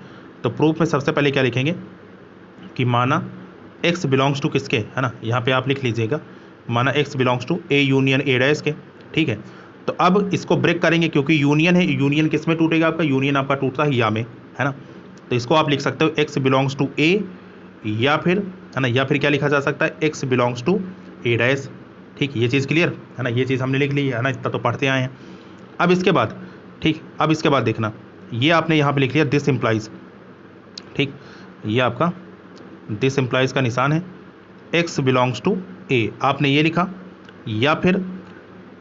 तो प्रूफ में सबसे पहले क्या लिखेंगे कि माना x बिलोंग्स टू किसके, है ना, यहाँ पे आप लिख लीजिएगा, माना x belongs to A union A dash के, ठीक है। तो अब इसको ब्रेक करेंगे क्योंकि यूनियन है, यूनियन किस में टूटेगा, आपका यूनियन आपका टूटता है या में, है ना। तो इसको आप लिख सकते हो x बिलोंग्स टू ए, या फिर, है ना, या फिर क्या लिखा जा सकता है, x belongs to A dash, ठीक। ये चीज़ क्लियर है ना, ये चीज़ हमने लिख ली है ना, इतना तो पढ़ते आए हैं। अब इसके बाद, ठीक, अब इसके बाद देखना, ये आपने यहाँ पे लिख लिया दिस इम्प्लाइज, ठीक, ये आपका दिस इम्प्लाइज का निशान है, x बिलोंग्स टू ए आपने ये लिखा, या फिर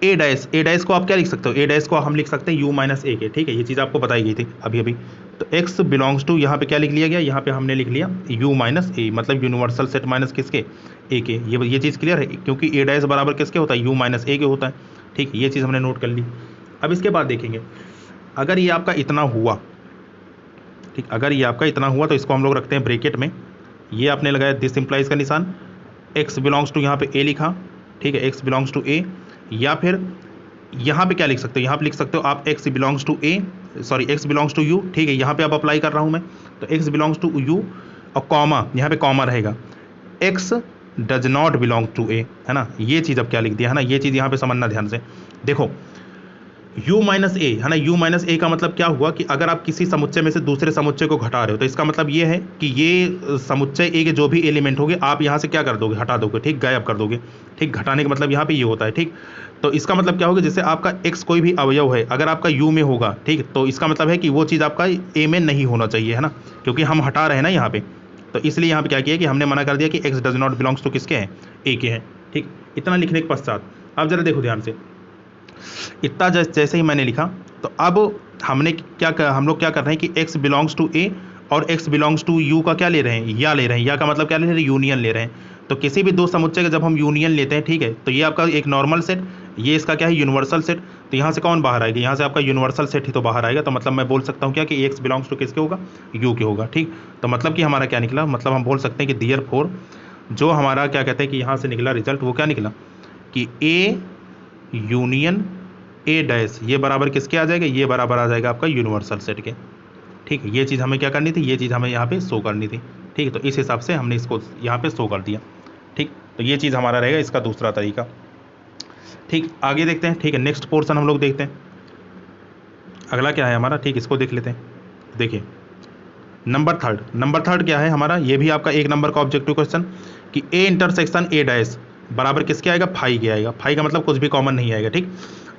ए डैश, ए डैश को आप क्या लिख सकते हो, ए डैश को हम लिख सकते हैं u माइनस ए के, ठीक है। ये चीज़ आपको बताई गई थी अभी अभी। तो x बिलोंग्स टू यहाँ पे क्या लिख लिया गया, यहाँ पे हमने लिख लिया u माइनस ए, मतलब यूनिवर्सल सेट माइनस किसके, ए के। ये चीज़ क्लियर है, क्योंकि ए डैश बराबर किसके होता है, u माइनस ए के होता है, ठीक। ये चीज़ हमने नोट कर ली। अब इसके बाद देखेंगे, अगर ये आपका इतना हुआ, ठीक, अगर ये आपका इतना हुआ तो इसको हम लोग रखते हैं ब्रैकेट में, ये आपने लगाया दिस इम्प्लाइज का निशान, x बिलोंग्स टू यहाँ पे a लिखा, ठीक है, x बिलोंग्स टू a, या फिर यहाँ पे क्या लिख सकते हो, यहाँ पे लिख सकते हो आप x belongs to a, sorry x belongs to u, ठीक है। यहाँ पे आप अप्लाई कर रहा हूँ मैं, तो x बिलोंग्स टू u और कॉमा, यहाँ पे कॉमा रहेगा, x does not belong to a, है ना। ये चीज़ अब क्या लिख दिया, है ना, ये चीज़ यहाँ पे समझना ध्यान से। देखो u माइनस ए, है ना, u माइनस ए का मतलब क्या हुआ कि अगर आप किसी समुच्चय में से दूसरे समुच्चय को घटा रहे हो, तो इसका मतलब ये है कि ये समुच्चय ए के जो भी एलिमेंट होंगे आप यहाँ से क्या कर दोगे, हटा दोगे, ठीक, गायब कर दोगे, ठीक। घटाने का मतलब यहाँ पे ये होता है, ठीक। तो इसका मतलब क्या होगा, जैसे आपका x कोई भी अवयव है अगर आपका u में होगा, ठीक, तो इसका मतलब है कि वो चीज़ आपका a में नहीं होना चाहिए, है ना, क्योंकि हम हटा रहे हैं ना यहाँ पे। तो इसलिए यहाँ पे क्या किया कि हमने मना कर दिया कि x does not belongs to किसके हैं, a के हैं, ठीक। इतना लिखने के पश्चात अब जरा देखो ध्यान से, इतना जैसे ही मैंने लिखा, तो अब हमने हम लोग क्या कर रहे हैं कि x बिलोंग्स टू a और x बिलोंग्स टू u का क्या ले रहे हैं, या ले रहे हैं, या का मतलब क्या ले रहे हैं, यूनियन ले रहे हैं। तो किसी भी दो समुच्चय का जब हम यूनियन लेते हैं, ठीक है, तो ये आपका एक नॉर्मल सेट, ये इसका क्या है, यूनिवर्सल सेट। तो यहाँ से कौन बाहर आएगा, यहाँ से आपका यूनिवर्सल सेट ही तो बाहर आएगा। तो मतलब मैं बोल सकता हूँ क्या कि x बिलोंग्स टू किसके होगा, u के होगा, ठीक। तो मतलब कि हमारा क्या निकला, मतलब हम बोल सकते हैं कि देयरफॉर जो हमारा क्या कहते हैं कि यहाँ से निकला रिजल्ट, वो क्या निकला कि a यूनियन ए डैश ये बराबर किसके आ जाएगा, ये बराबर आ जाएगा आपका यूनिवर्सल सेट के, ठीक है। ये चीज़ हमें क्या करनी थी, ये चीज़ हमें यहाँ पे शो करनी थी, ठीक है। तो इस हिसाब से हमने इसको यहाँ पे शो कर दिया, ठीक। तो ये चीज़ हमारा रहेगा इसका दूसरा तरीका, ठीक। आगे देखते हैं, ठीक है, नेक्स्ट पोर्शन हम लोग देखते हैं, अगला क्या है हमारा, ठीक, इसको देख लेते हैं। देखिए नंबर थर्ड क्या है हमारा, ये भी आपका एक नंबर का ऑब्जेक्टिव क्वेश्चन कि ए इंटरसेक्शन ए डैश बराबर किसके आएगा, फाई के आएगा। फाई का मतलब कुछ भी कॉमन नहीं आएगा, ठीक।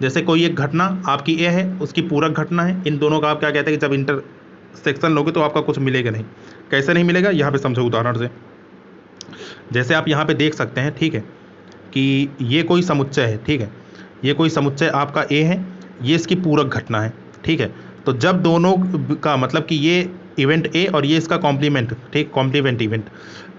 जैसे कोई एक घटना आपकी ए है, उसकी पूरक घटना है, इन दोनों का आप क्या कहते हैं कि जब इंटरसेक्शन लोगे तो आपका कुछ मिलेगा नहीं। कैसे नहीं मिलेगा, यहाँ पे समझो उदाहरण से। जैसे आप यहाँ पे देख सकते हैं, ठीक है, कि ये कोई समुच्चय है, ठीक है, ये कोई समुच्चय आपका ए है, ये इसकी पूरक घटना है, ठीक है। तो जब दोनों का मतलब कि ये इवेंट ए और ये इसका कॉम्प्लीमेंट, ठीक, कॉम्प्लीमेंट इवेंट,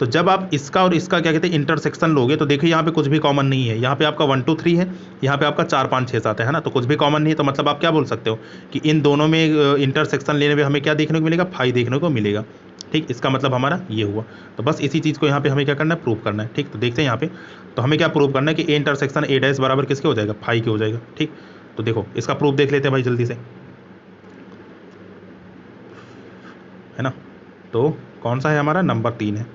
तो जब आप इसका और इसका क्या कहते हैं इंटरसेक्शन लोगे, तो देखिए यहाँ पे कुछ भी कॉमन नहीं है। यहाँ पे आपका 1 2 3 है, यहाँ पे आपका 4 5 6 7 है ना, तो कुछ भी कॉमन नहीं है। तो मतलब आप क्या बोल सकते हो कि इन दोनों में इंटरसेक्शन लेने में हमें क्या देखने को मिलेगा, फाई देखने को मिलेगा, ठीक। इसका मतलब हमारा ये हुआ। तो बस इसी चीज़ को यहाँ पे हमें क्या करना है, प्रूव करना है, ठीक। तो देखते हैं यहाँ पे, तो हमें क्या प्रूव करना है कि ए इंटरसेक्शन ए डैश बराबर किसके हो जाएगा, फाई के हो जाएगा, ठीक। तो देखो इसका प्रूफ देख लेते हैं भाई जल्दी से, है ना। तो कौन सा है हमारा, नंबर 3 है,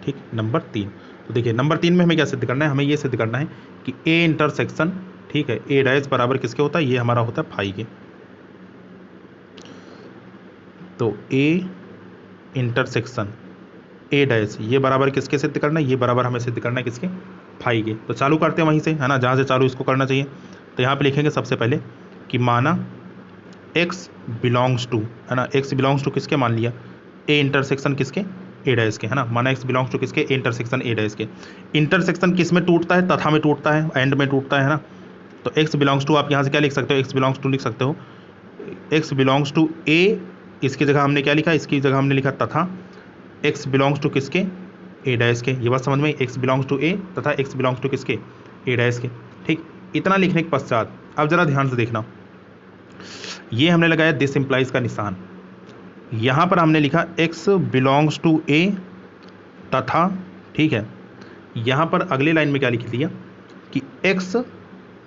ठीक, नंबर 3। तो देखिए नंबर 3 में हमें क्या सिद्ध करना है, हमें ये सिद्ध करना है कि ए इंटरसेक्शन, ठीक है, ए डैश बराबर किसके होता है, ये हमारा होता है फाई के। तो ए इंटरसेक्शन ए डैश ये बराबर किसके सिद्ध करना है, ये बराबर हमें सिद्ध करना है किसके, फाई के। तो चालू करते हैं वहीं से, है ना, जहाँ से चालू इसको करना चाहिए। तो यहाँ पे लिखेंगे सबसे पहले कि माना x बिलोंग्स टू, है ना, x बिलोंग्स टू किसके मान लिया, ए इंटरसेक्शन किसके, ए डैश के, है ना। माना x बिलोंग्स टू किसके, ए इंटरसेक्शन ए डैश के। इंटरसेक्शन किस में टूटता है, तथा में टूटता है, एंड में टूटता है ना। तो x बिलोंग्स टू आप यहाँ से क्या लिख सकते हो, x बिलोंग्स टू लिख सकते हो एक्स बिलोंग्स टू ए, इसकी जगह हमने क्या लिखा, इसकी जगह हमने लिखा तथा एक्स बिलोंग्स टू किसके, ए डैश के। ये बात समझ में, एक्स बिलोंग्स टू ए तथा एक्स बिलोंग्स टू किसके, ए डैश के। ठीक, इतना लिखने के पश्चात अब जरा ध्यान से देखना, ये हमने लगाया दिस इंप्लाइज का निशान, यहाँ पर हमने लिखा एक्स बिलोंग्स टू ए तथा, ठीक है, यहाँ पर अगले लाइन में क्या लिख दिया कि x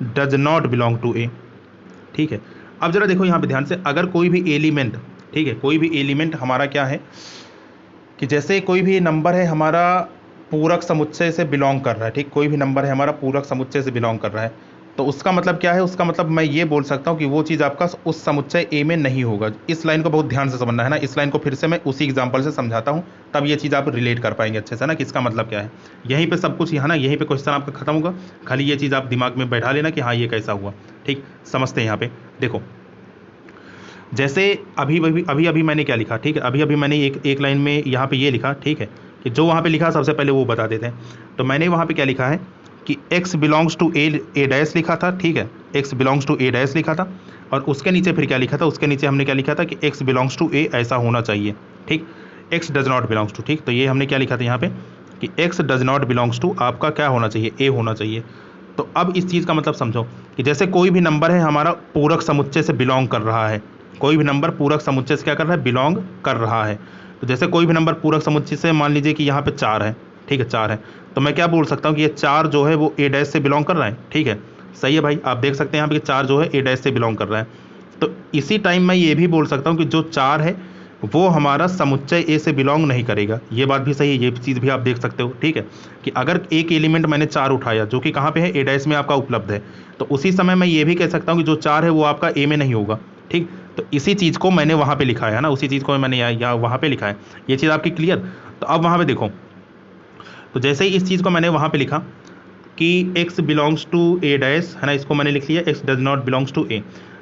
does not belong to A. ठीक है, अब जरा देखो यहाँ पे ध्यान से, अगर कोई भी एलिमेंट, ठीक है, कोई भी एलिमेंट हमारा क्या है कि जैसे कोई भी नंबर है हमारा पूरक समुच्चय से बिलोंग कर रहा है, ठीक, कोई भी नंबर है हमारा पूरक समुच्चय से बिलोंग कर रहा है, तो उसका मतलब क्या है, उसका मतलब मैं ये बोल सकता हूँ कि वो चीज़ आपका उस समुच्चय ए में नहीं होगा। इस लाइन को बहुत ध्यान से समझना है ना, इस लाइन को फिर से मैं उसी एग्जांपल से समझाता हूँ, तब ये चीज़ आप रिलेट कर पाएंगे अच्छे से ना कि इसका मतलब क्या है। यहीं पे सब कुछ यहाँ ना, यहीं पे क्वेश्चन आपका खत्म होगा, खाली ये चीज़ आप दिमाग में बैठा लेना कि हाँ ये कैसा हुआ। ठीक, समझते हैं यहाँ पे, देखो जैसे अभी मैंने क्या लिखा, ठीक है, अभी मैंने एक लाइन में यहाँ पे ये लिखा, ठीक है, कि जो वहाँ पे लिखा सबसे पहले वो बता देते हैं। तो मैंने वहाँ पे क्या लिखा है कि x belongs to A dash लिखा था, ठीक है, x belongs to A dash लिखा था, और उसके नीचे फिर क्या लिखा था, उसके नीचे हमने क्या लिखा था कि x बिलोंग्स टू ए ऐसा होना चाहिए। ठीक, x does not belongs to, ठीक, तो ये हमने क्या लिखा था यहाँ पे कि x does not belongs to आपका क्या होना चाहिए, a होना चाहिए। तो अब इस चीज़ का मतलब समझो कि जैसे कोई भी नंबर है हमारा पूरक समुच्चय से बिलोंग कर रहा है, कोई भी नंबर पूरक समुच्चय से क्या कर रहा है, बिलोंग कर रहा है। तो जैसे कोई भी नंबर पूरक समुच्चय से, मान लीजिए कि यहाँ पे 4 है, ठीक है, 4 है, तो मैं क्या बोल सकता हूँ कि ये 4 जो है वो ए डैश से बिलोंग कर रहा है। ठीक है, सही है भाई, आप देख सकते हैं यहाँ पे 4 जो है ए डैश से बिलोंग कर रहा है। तो इसी टाइम मैं ये भी बोल सकता हूँ कि जो 4 है वो हमारा समुच्चय ए से बिलोंग नहीं करेगा। ये बात भी सही है, ये चीज़ भी आप देख सकते हो। ठीक है, कि अगर एक एलिमेंट मैंने 4 उठाया जो कि कहाँ पे है, ए डैश में आपका उपलब्ध है, तो उसी समय मैं ये भी कह सकता हूँ कि जो 4 है वो आपका ए में नहीं होगा। ठीक, तो इसी चीज़ को मैंने वहाँ पे लिखा है ना, उसी चीज़ को मैंने यहाँ वहाँ पे लिखा है। ये चीज़ आपकी क्लियर? तो अब वहाँ पे देखो, तो जैसे ही इस चीज़ को मैंने वहाँ पे लिखा कि x belongs to A dash, है ना, इसको मैंने लिख लिया x does not belongs to A.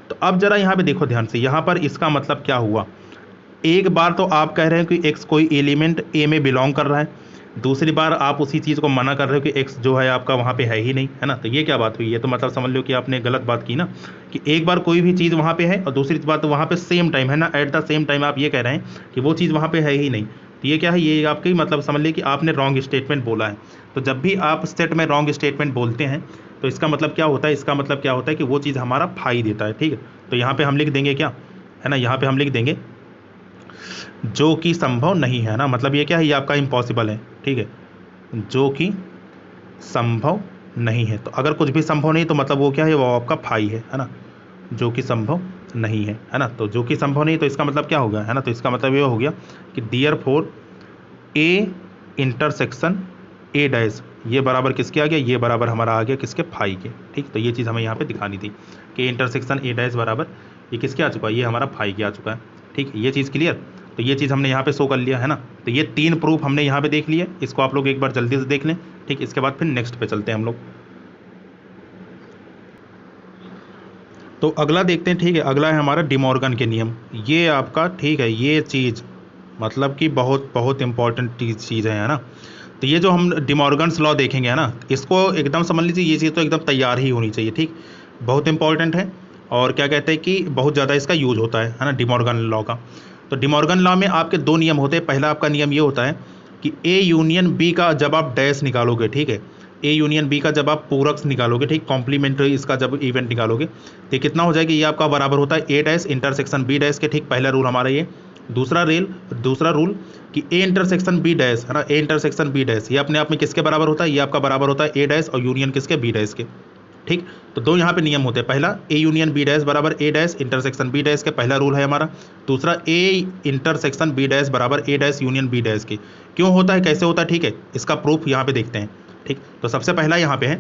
तो अब जरा यहाँ पे देखो ध्यान से, यहाँ पर इसका मतलब क्या हुआ, एक बार तो आप कह रहे हैं कि x कोई एलिमेंट a में बिलोंग कर रहा है, दूसरी बार आप उसी चीज़ को मना कर रहे हो कि x जो है आपका वहाँ पे है ही नहीं, है ना। तो ये क्या बात हुई, ये तो मतलब समझ लो कि आपने गलत बात की ना, कि एक बार कोई भी चीज़ वहाँ पे है और दूसरी बात वहाँ पे सेम टाइम है ना, एट द सेम टाइम आप ये कह रहे हैं कि वो चीज़ वहाँ पे है ही नहीं। तो ये क्या है, ये आपके मतलब समझ लीजिए कि आपने रॉन्ग स्टेटमेंट बोला है। तो जब भी आप सेट में रॉन्ग स्टेटमेंट बोलते हैं तो इसका मतलब क्या होता है, इसका मतलब क्या होता है कि वो चीज़ हमारा फाई देता है। ठीक है, तो यहाँ पे हम लिख देंगे क्या, है ना, यहाँ पे हम लिख देंगे जो कि संभव नहीं है ना, मतलब ये क्या है, ये आपका इम्पॉसिबल है। ठीक है, जो कि संभव नहीं है। तो अगर कुछ भी संभव नहीं तो मतलब वो क्या है, वो आपका फाई है ना, जो कि संभव नहीं है ना। तो जो कि संभव नहीं, तो इसका मतलब क्या होगा, है ना, तो इसका मतलब ये हो गया कि therefore A intersection A dash, ये बराबर किसके आ गया, ये बराबर हमारा आ गया किसके, फाई के। ठीक, तो ये चीज़ हमें यहाँ पे दिखानी थी कि इंटरसेक्शन ए डैश बराबर ये किसके आ चुका है, ये हमारा फाई के आ चुका है। ठीक, ये चीज़ क्लियर? तो ये चीज़ हमने यहाँ पे शो कर लिया है ना। तो ये 3 प्रूफ हमने यहाँ पे देख लिया, इसको आप लोग एक बार जल्दी से देख लें। ठीक, इसके बाद फिर नेक्स्ट पे चलते हैं हम लोग। तो अगला देखते हैं। ठीक है, अगला है हमारा डिमॉर्गन के नियम। ये आपका, ठीक है, ये चीज़ मतलब कि बहुत बहुत इंपॉर्टेंट चीज़ है ना। तो ये जो हम डिमॉर्गन्स लॉ देखेंगे, है ना, इसको एकदम समझ लीजिए, ये चीज़ तो एकदम तैयार ही होनी चाहिए। ठीक, बहुत इंपॉर्टेंट है और क्या कहते हैं कि बहुत ज़्यादा इसका यूज होता है ना, डिमॉर्गन लॉ का। तो डिमॉर्गन लॉ में आपके 2 नियम होते हैं। पहला आपका नियम ये होता है कि ए यूनियन बी का जब आप डैश निकालोगे, ठीक है, ए यूनियन बी का जब आप पूरक निकालोगे, ठीक, कॉम्प्लीमेंट्री इसका जब इवेंट निकालोगे तो कितना हो जाएगा, ये आपका बराबर होता है ए डैश इंटरसेक्शन बी डैश के। ठीक, पहला रूल हमारा ये। दूसरा रूल कि ए इंटरसेक्शन बी डैश, है ना, ए इंटरसेक्शन बी डैश ये अपने आप में किसके बराबर होता है, ये आपका बराबर होता है ए डैश और यूनियन किसके, बी डैश के। ठीक, तो 2 यहाँ पे नियम होते हैं। पहला ए यूनियन बी डैश बराबर ए डैश इंटरसेक्शन बी डैश के, पहला रूल है हमारा। दूसरा ए इंटरसेक्शन बी डैश बराबर ए डैश यूनियन बी डैश के। क्यों होता है, कैसे होता है, ठीक है, इसका प्रूफ यहाँ पे देखते हैं। ठीक, तो सबसे पहला यहाँ पे है,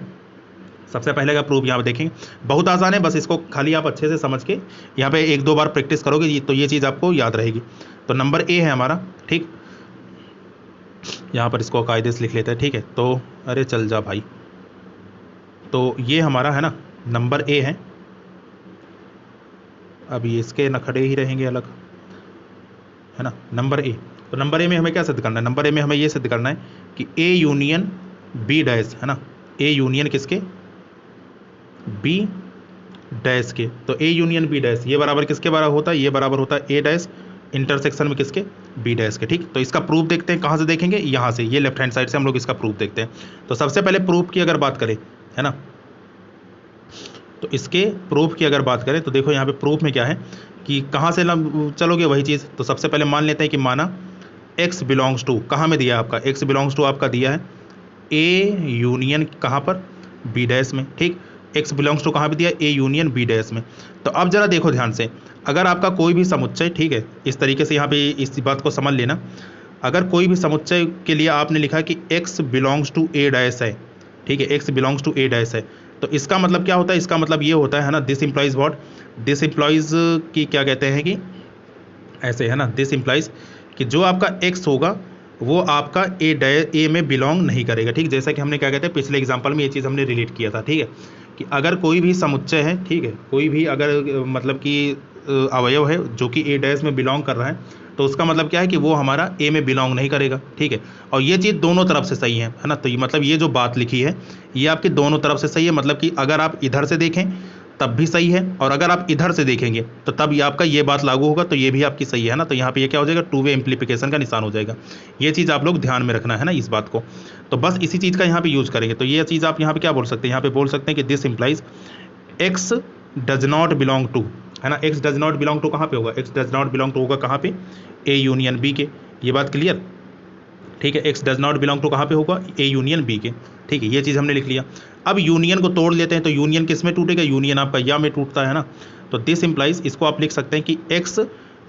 सबसे पहले का प्रूफ यहाँ पे देखेंगे, बहुत आसान है, बस इसको खाली आप अच्छे से समझ के यहाँ पे 1-2 बार प्रैक्टिस करोगे तो ये चीज़ आपको याद रहेगी। तो नंबर ए है हमारा, ठीक, यहाँ पर इसको कायदे से लिख लेते हैं। ठीक है, तो अरे चल जा भाई, तो ये हमारा है ना नंबर ए है। अब ये इसके नखड़े ही रहेंगे अलग, है ना, नंबर ए। तो नंबर ए में हमें क्या सिद्ध करना है, नंबर ए में हमें ये सिद्ध करना है कि ए यूनियन बी डैश, है ना, ए यूनियन किसके, बी डैश के, तो ए यूनियन बी डैश ये बराबर किसके बराबर होता है, ये बराबर होता है ए डैश इंटरसेक्शन में किसके, बी डैश के। ठीक, तो इसका प्रूफ देखते हैं, कहाँ से देखेंगे, यहाँ से, ये लेफ्ट हैंड साइड से हम लोग इसका प्रूफ देखते हैं। तो सबसे पहले प्रूफ की अगर बात करें, है ना, तो इसके प्रूफ की अगर बात करें तो देखो यहाँ पे प्रूफ में क्या है कि कहाँ से चलोगे वही चीज़। तो सबसे पहले मान लेते हैं कि माना x बिलोंग्स टू, कहाँ में दिया है आपका, x बिलोंग्स टू आपका दिया है ए यूनियन कहाँ पर, बी डैश में। ठीक, x बिलोंग्स टू कहाँ पे दिया है, ए यूनियन बी डैश में। तो अब जरा देखो ध्यान से, अगर आपका कोई भी समुच्चय, ठीक है, इस तरीके से यहाँ पे इस बात को समझ लेना, अगर कोई भी समुच्चय के लिए आपने लिखा कि x belongs to A dash है, ठीक है, x belongs to A dash है, तो इसका मतलब क्या होता है, इसका मतलब ये होता है ना, this implies what, this implies की क्या कहते हैं कि ऐसे, है ना, दिस इम्प्लाइज कि जो आपका x होगा वो आपका ए में बिलोंग नहीं करेगा। ठीक, जैसा कि हमने क्या कहते हैं पिछले एग्जांपल में ये चीज़ हमने रिलेट किया था। ठीक है, कि अगर कोई भी समुच्चय है, ठीक है, कोई भी अगर मतलब कि अवयव है जो कि ए डैश में बिलोंग कर रहा है, तो उसका मतलब क्या है कि वो हमारा ए में बिलोंग नहीं करेगा। ठीक है, और ये चीज़ दोनों तरफ से सही है ना, तो ये मतलब ये जो बात लिखी है ये आपकी दोनों तरफ से सही है, मतलब कि अगर आप इधर से देखें तब भी सही है, और अगर आप इधर से देखेंगे तो तब ये आपका ये बात लागू होगा, तो ये भी आपकी सही है ना। तो यहाँ पे ये क्या हो जाएगा, टू वे इम्प्लीकेशन का निशान हो जाएगा। ये चीज़ आप लोग ध्यान में रखना है ना इस बात को, तो बस इसी चीज़ का यहाँ पे यूज करेंगे। तो ये चीज़ आप यहाँ पे क्या बोल सकते हैं, यहाँ पे बोल सकते हैं कि this implies x does not belong to, है ना, x does not belong to कहाँ पे होगा, x does not belong to होगा कहाँ पे, ए यूनियन बी के। ये बात क्लियर, ठीक है, x does not belong to कहाँ पे होगा, ए यूनियन बी के। ठीक है, ये चीज़ हमने लिख लिया। अब यूनियन को तोड़ लेते हैं, तो यूनियन किस में टूटेगा, यूनियन आपका या में टूटता है ना, तो दिस इम्प्लाइज इसको आप लिख सकते हैं कि x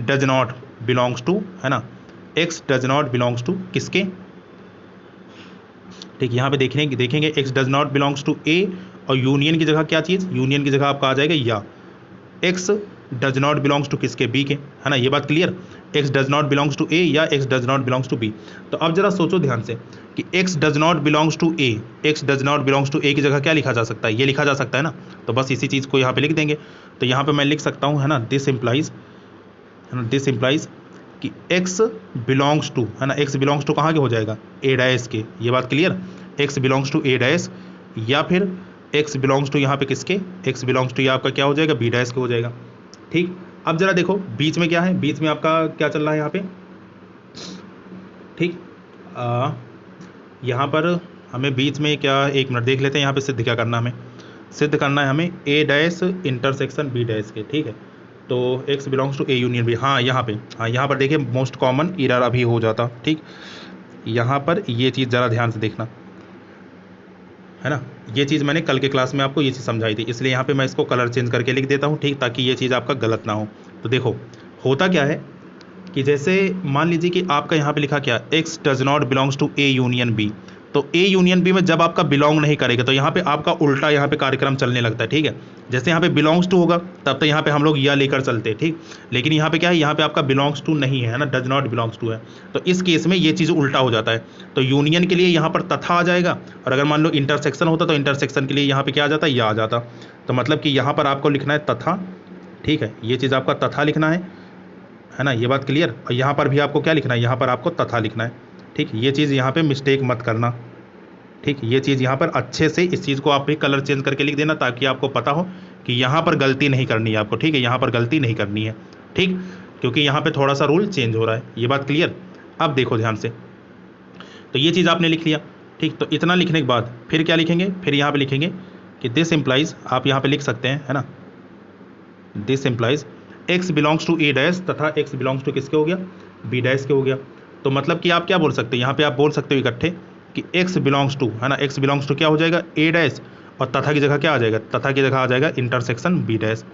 does not belongs to, है ना, x does not belongs to किसके, ठीक, यहाँ पे देखेंगे x does not belongs to A, और यूनियन की जगह क्या चीज़, यूनियन की जगह आपका आ जाएगा या, x does not belongs to किसके, बी के, है ना, ये बात clear, x does not belongs to A या x does not belongs to B. तो अब जरा सोचो ध्यान से कि x does not belongs to A, x does not belongs to A की जगह क्या लिखा जा सकता है, ये लिखा जा सकता है ना, तो बस इसी चीज़ को यहाँ पे लिख देंगे। तो यहाँ पे मैं लिख सकता हूँ, है ना, दिस इम्प्लाइज, है ना, दिस इम्प्लाइज कि एक्स बिलोंग्स टू, है ना, एक्स बिलोंग्स टू कहाँ के हो जाएगा, ए डैश के। ये बात clear, x belongs to A dash, या फिर एक्स बिलोंग्स टू यहाँ पे किसके, एक्स बिलोंग्स टू ये आपका क्या हो जाएगा, बी डैश के हो जाएगा। ठीक, अब जरा देखो बीच में क्या है, बीच में आपका क्या चल रहा है यहाँ पे, ठीक, यहाँ पर हमें बीच में क्या, एक मिनट देख लेते हैं यहाँ पे सिद्ध क्या करना, हमें सिद्ध करना है हमें A dash intersection B dash के। ठीक है, तो x belongs to A union B, हाँ यहाँ पे, हाँ यहाँ पर देखिए मोस्ट कॉमन एरर अभी हो जाता। ठीक, यहाँ पर ये चीज़ ज़रा ध्यान से देखना, है ना, ये चीज़ मैंने कल के क्लास में आपको ये चीज़ समझाई थी, इसलिए यहाँ पे मैं इसको कलर चेंज करके लिख देता हूँ। ठीक, ताकि ये चीज़ आपका गलत ना हो। तो देखो होता क्या है कि जैसे मान लीजिए कि आपका यहाँ पे लिखा क्या, x does not belongs to A union B, तो ए यूनियन बी में जब आपका बिलोंग नहीं करेगा तो यहाँ पे आपका उल्टा यहाँ पे कार्यक्रम चलने लगता है। ठीक है, जैसे यहाँ पे बिलोंग्स टू होगा तब तो यहाँ पे हम लोग या लेकर चलते हैं। ठीक, लेकिन यहाँ पे क्या है, यहाँ पे आपका बिलोंग्स टू नहीं है ना, डज नॉट बिलोंग्स टू है, तो इस केस में ये चीज़ उल्टा हो जाता है। तो यूनियन के लिए यहाँ पर तथा आ जाएगा, और अगर मान लो इंटरसेक्शन होता तो इंटरसेक्शन के लिए यहाँ पे क्या आ जाता, या आ जाता। तो मतलब कि यहाँ पर आपको लिखना है तथा, ठीक है, ये चीज़ आपका तथा लिखना है ना, ये बात क्लियर। और यहाँ पर भी आपको क्या लिखना है, यहाँ पर आपको तथा लिखना है। ठीक, ये चीज़ यहाँ पे मिस्टेक मत करना। ठीक, ये चीज़ यहाँ पर अच्छे से इस चीज़ को आप भी कलर चेंज करके लिख देना, ताकि आपको पता हो कि यहाँ पर गलती नहीं करनी है आपको। ठीक है, यहाँ पर गलती नहीं करनी है। ठीक, क्योंकि यहाँ पे थोड़ा सा रूल चेंज हो रहा है, ये बात क्लियर। अब देखो ध्यान से, तो ये चीज़ आपने लिख लिया। ठीक, तो इतना लिखने के बाद फिर क्या लिखेंगे, फिर यहाँ पे लिखेंगे कि दिस इम्प्लाइज, आप यहाँ पे लिख सकते हैं, है ना, this implies x belongs to A dash, तथा एक्स बिलोंग्स टू किसके हो गया, बी डैश के हो गया। तो मतलब कि आप क्या बोल सकते हैं, यहाँ पे आप बोल सकते हो इकट्ठे कि एक्स बिलोंग्स टू, है ना, एक्स बिलोंग्स टू क्या हो जाएगा, ए डैश, और तथा की जगह क्या आ जाएगा, तथा की जगह आ जाएगा इंटरसेक्शन बी डैश।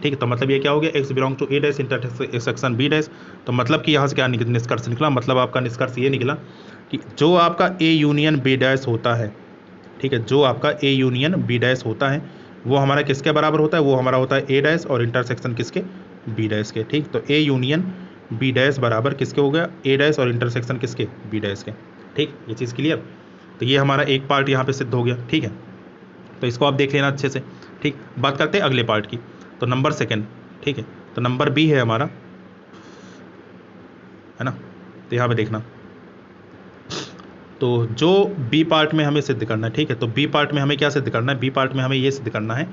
ठीक है, तो मतलब ये क्या हो गया, x belong to A dash intersection B dash. तो मतलब कि यहाँ से क्या निष्कर्ष निकला, मतलब आपका निष्कर्ष ये निकला कि जो आपका ए यूनियन बी डैश होता है, ठीक है, जो आपका ए यूनियन बी डैश होता है वो हमारा किसके बराबर होता है, वो हमारा होता है ए डैश और इंटरसेक्शन किसके, बी डैश के। ठीक, तो ए यूनियन बी डैश बराबर किसके हो गया, ए डैश और इंटरसेक्शन किसके, बी डैश के। ठीक, ये चीज़ क्लियर। तो ये हमारा एक पार्ट यहाँ पे सिद्ध हो गया। ठीक है, तो इसको आप देख लेना अच्छे से। ठीक, बात करते हैं अगले पार्ट की। तो नंबर सेकंड, ठीक है, तो नंबर बी है हमारा, है ना, तो यहाँ पे देखना, तो जो बी पार्ट में हमें सिद्ध करना है, ठीक है, तो बी पार्ट में हमें क्या सिद्ध करना है, बी पार्ट में हमें ये सिद्ध करना है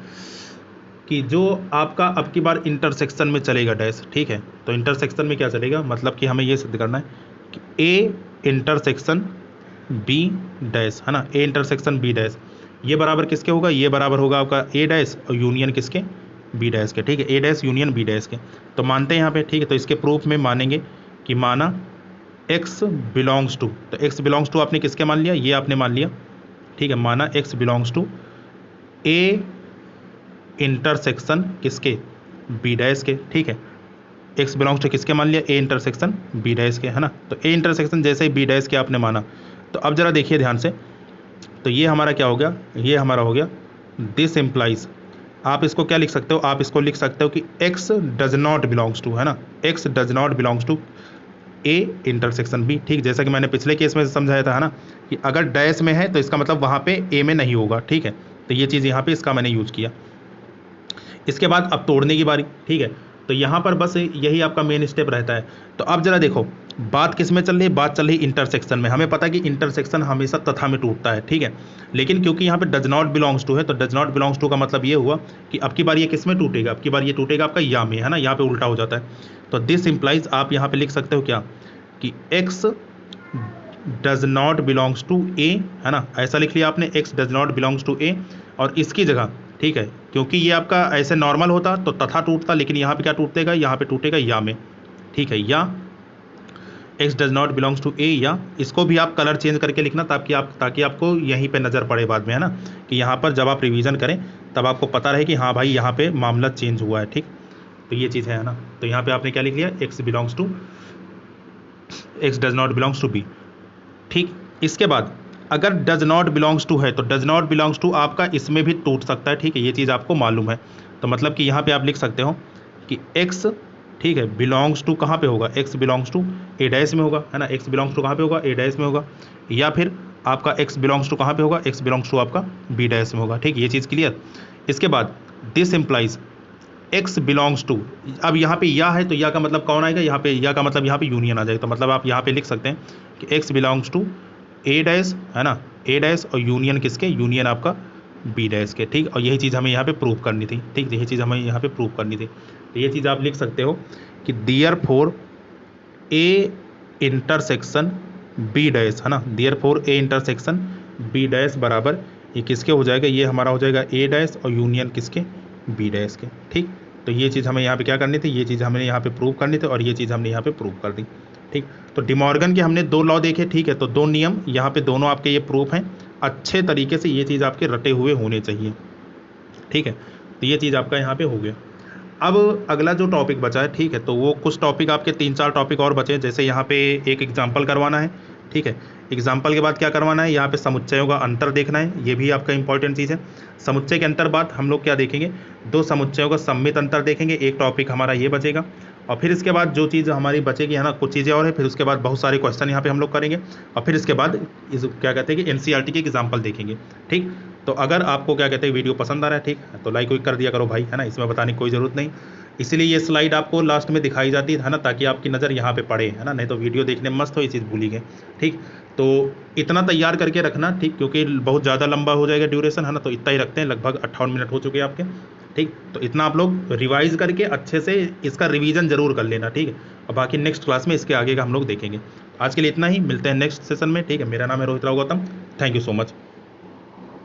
कि जो आपका अब की बार इंटरसेक्शन में चलेगा डैश, ठीक है। तो इंटरसेक्शन में क्या चलेगा, मतलब कि हमें ये सिद्ध करना है कि ए इंटरसेक्शन बी डैश, है ना, ए इंटरसेक्शन बी डैश ये बराबर किसके होगा, ये बराबर होगा आपका ए डैश और यूनियन किसके, बी डैश के, ठीक है। ए डैश यूनियन बी डैश के। तो मानते हैं यहाँ पे, ठीक है। तो इसके प्रूफ में मानेंगे कि माना x बिलोंग्स टू, तो x बिलोंग्स टू आपने किसके मान लिया, ये आपने मान लिया, ठीक है। माना x belongs to A intersection किसके, बी डैश के, ठीक है। x बिलोंग्स टू किसके मान लिया, ए इंटरसेक्शन बी डैश के, है ना। तो ए इंटरसेक्शन जैसे ही बी डैश के आपने माना, तो अब जरा देखिए ध्यान से, तो ये हमारा क्या हो गया, ये हमारा हो गया दिस इम्प्लाइज। आप इसको क्या लिख सकते हो, आप इसको लिख सकते हो कि x does not belongs to, है ना, x does not belongs to A intersection B, ठीक। जैसा कि मैंने पिछले केस में समझाया था, है ना, कि अगर डैश में है तो इसका मतलब वहाँ पे ए में नहीं होगा, ठीक है। तो ये चीज़ यहाँ पे इसका मैंने यूज किया। इसके बाद अब तोड़ने की बारी, ठीक है। तो यहाँ पर बस यही आपका मेन स्टेप रहता है। तो अब जरा देखो, बात किस में चल रही है, बात चल रही है इंटरसेक्शन में। हमें पता है कि इंटरसेक्शन हमेशा तथा में टूटता है, ठीक है। लेकिन क्योंकि यहाँ पे डज नॉट बिलोंग्स टू है, तो डज नॉट बिलोंग्स टू का मतलब ये हुआ कि अब की बार ये किस में टूटेगा, अब की बार ये टूटेगा आपका या में, है ना, यहाँ पे उल्टा हो जाता है। तो दिस इम्प्लाइज आप यहाँ पे लिख सकते हो क्या, कि x does not belongs to A, है ना, ऐसा लिख लिया आपने, x does not belongs to A. और इसकी जगह, ठीक है, क्योंकि ये आपका ऐसे नॉर्मल होता तो तथा टूटता, लेकिन यहाँ पे क्या टूटेगा, यहाँ पे टूटेगा या में, ठीक है। या x does not belongs to A, या इसको भी आप कलर चेंज करके लिखना ताकि आपको यहीं पे नज़र पड़े बाद में, है ना, कि यहाँ पर जब आप रिवीजन करें तब आपको पता रहे कि हाँ भाई यहाँ पे मामला चेंज हुआ है, ठीक। तो ये चीज़ है ना। तो यहाँ पे आपने क्या लिख लिया, x belongs to, x does not belongs to B, ठीक। इसके बाद अगर डज नॉट बिलोंग्स टू है तो डज नॉट बिलोंग्स टू आपका इसमें भी टूट सकता है, ठीक है। ये चीज़ आपको मालूम है। तो मतलब कि यहाँ पे आप लिख सकते हो कि x, ठीक है, बिलोंग्स टू कहाँ पे होगा, x belongs to A dash में होगा, है ना, x बिलोंग्स टू कहाँ पे होगा, ए डैश में होगा। या फिर आपका x बिलोंग्स टू कहाँ पे होगा, x बिलोंग्स टू आपका बी डैश में होगा, ठीक। ये चीज़ क्लियर। इसके बाद this implies x belongs to, अब यहाँ पे या है तो या का मतलब कौन आएगा, यहाँ पे या का मतलब यहाँ पे यूनियन आ जाएगा। तो मतलब आप यहाँ पे लिख सकते हैं कि x belongs to A dash, है ना, ए डैश और यूनियन किसके, यूनियन आपका बी डैश के, ठीक। और यही चीज़ हमें यहाँ पे प्रूव करनी थी, ठीक। यही चीज़ हमें यहाँ पे प्रूव करनी थी। तो ये चीज़ आप लिख सकते हो कि therefore A intersection B dash, है ना, therefore A intersection B dash बराबर ये किसके हो जाएगा, ये हमारा हो जाएगा ए डैश और यूनियन किसके, बी डैश के, ठीक। तो ये चीज़ हमें यहाँ पे क्या करनी थी, ये चीज़ हमने यहाँ पे प्रूव करनी थी और ये चीज़ हमने यहाँ पे प्रूव कर दी, ठीक। तो डिमॉर्गन के हमने दो लॉ देखे, ठीक है। तो दो नियम यहाँ पे दोनों आपके ये प्रूफ हैं, अच्छे तरीके से ये चीज़ आपके रटे हुए होने चाहिए, ठीक है। तो ये चीज़ आपका यहाँ पे हो गया। अब अगला जो टॉपिक बचा है, ठीक है, तो वो कुछ टॉपिक आपके 3-4 टॉपिक और बचे हैं। जैसे यहाँ पे एक एग्जाम्पल करवाना है, ठीक है। एग्जाम्पल के बाद क्या करवाना है, यहाँ पे समुच्चयों का अंतर देखना है, ये भी आपका इंपॉर्टेंट चीज़ है। समुच्चय के अंतर बाद हम लोग क्या देखेंगे, दो समुच्चयों का सम्मित अंतर देखेंगे, एक टॉपिक हमारा ये बचेगा। और फिर इसके बाद जो चीज़ हमारी बचेगी, है ना, कुछ चीज़ें और है, फिर उसके बाद बहुत सारे क्वेश्चन यहाँ पे हम लोग करेंगे। और फिर इसके बाद क्या कहते हैं कि NCERT के एग्जाम्पल देखेंगे, ठीक। तो अगर आपको क्या कहते हैं वीडियो पसंद आ रहा है, ठीक है, तो लाइक कर दिया करो भाई, है ना, इसमें बताने की कोई ज़रूरत नहीं। इसीलिए ये स्लाइड आपको लास्ट में दिखाई जाती है ना, ताकि आपकी नज़र यहाँ पे पड़े, है ना, नहीं तो वीडियो देखने में मस्त हो, ये चीज़ भूली गए, ठीक। तो इतना तैयार करके रखना, ठीक, क्योंकि बहुत ज़्यादा लंबा हो जाएगा ड्यूरेशन, है ना। तो इतना ही रखते हैं, लगभग 58 मिनट हो चुके हैं आपके, ठीक। तो इतना आप लोग रिवाइज करके अच्छे से इसका रिवीजन जरूर कर लेना, ठीक है। और बाकी नेक्स्ट क्लास में इसके आगे का हम लोग देखेंगे। आज के लिए इतना ही, मिलते हैं नेक्स्ट सेशन में, ठीक है। मेरा नाम है Rohit Rao Gautam, thank you so much.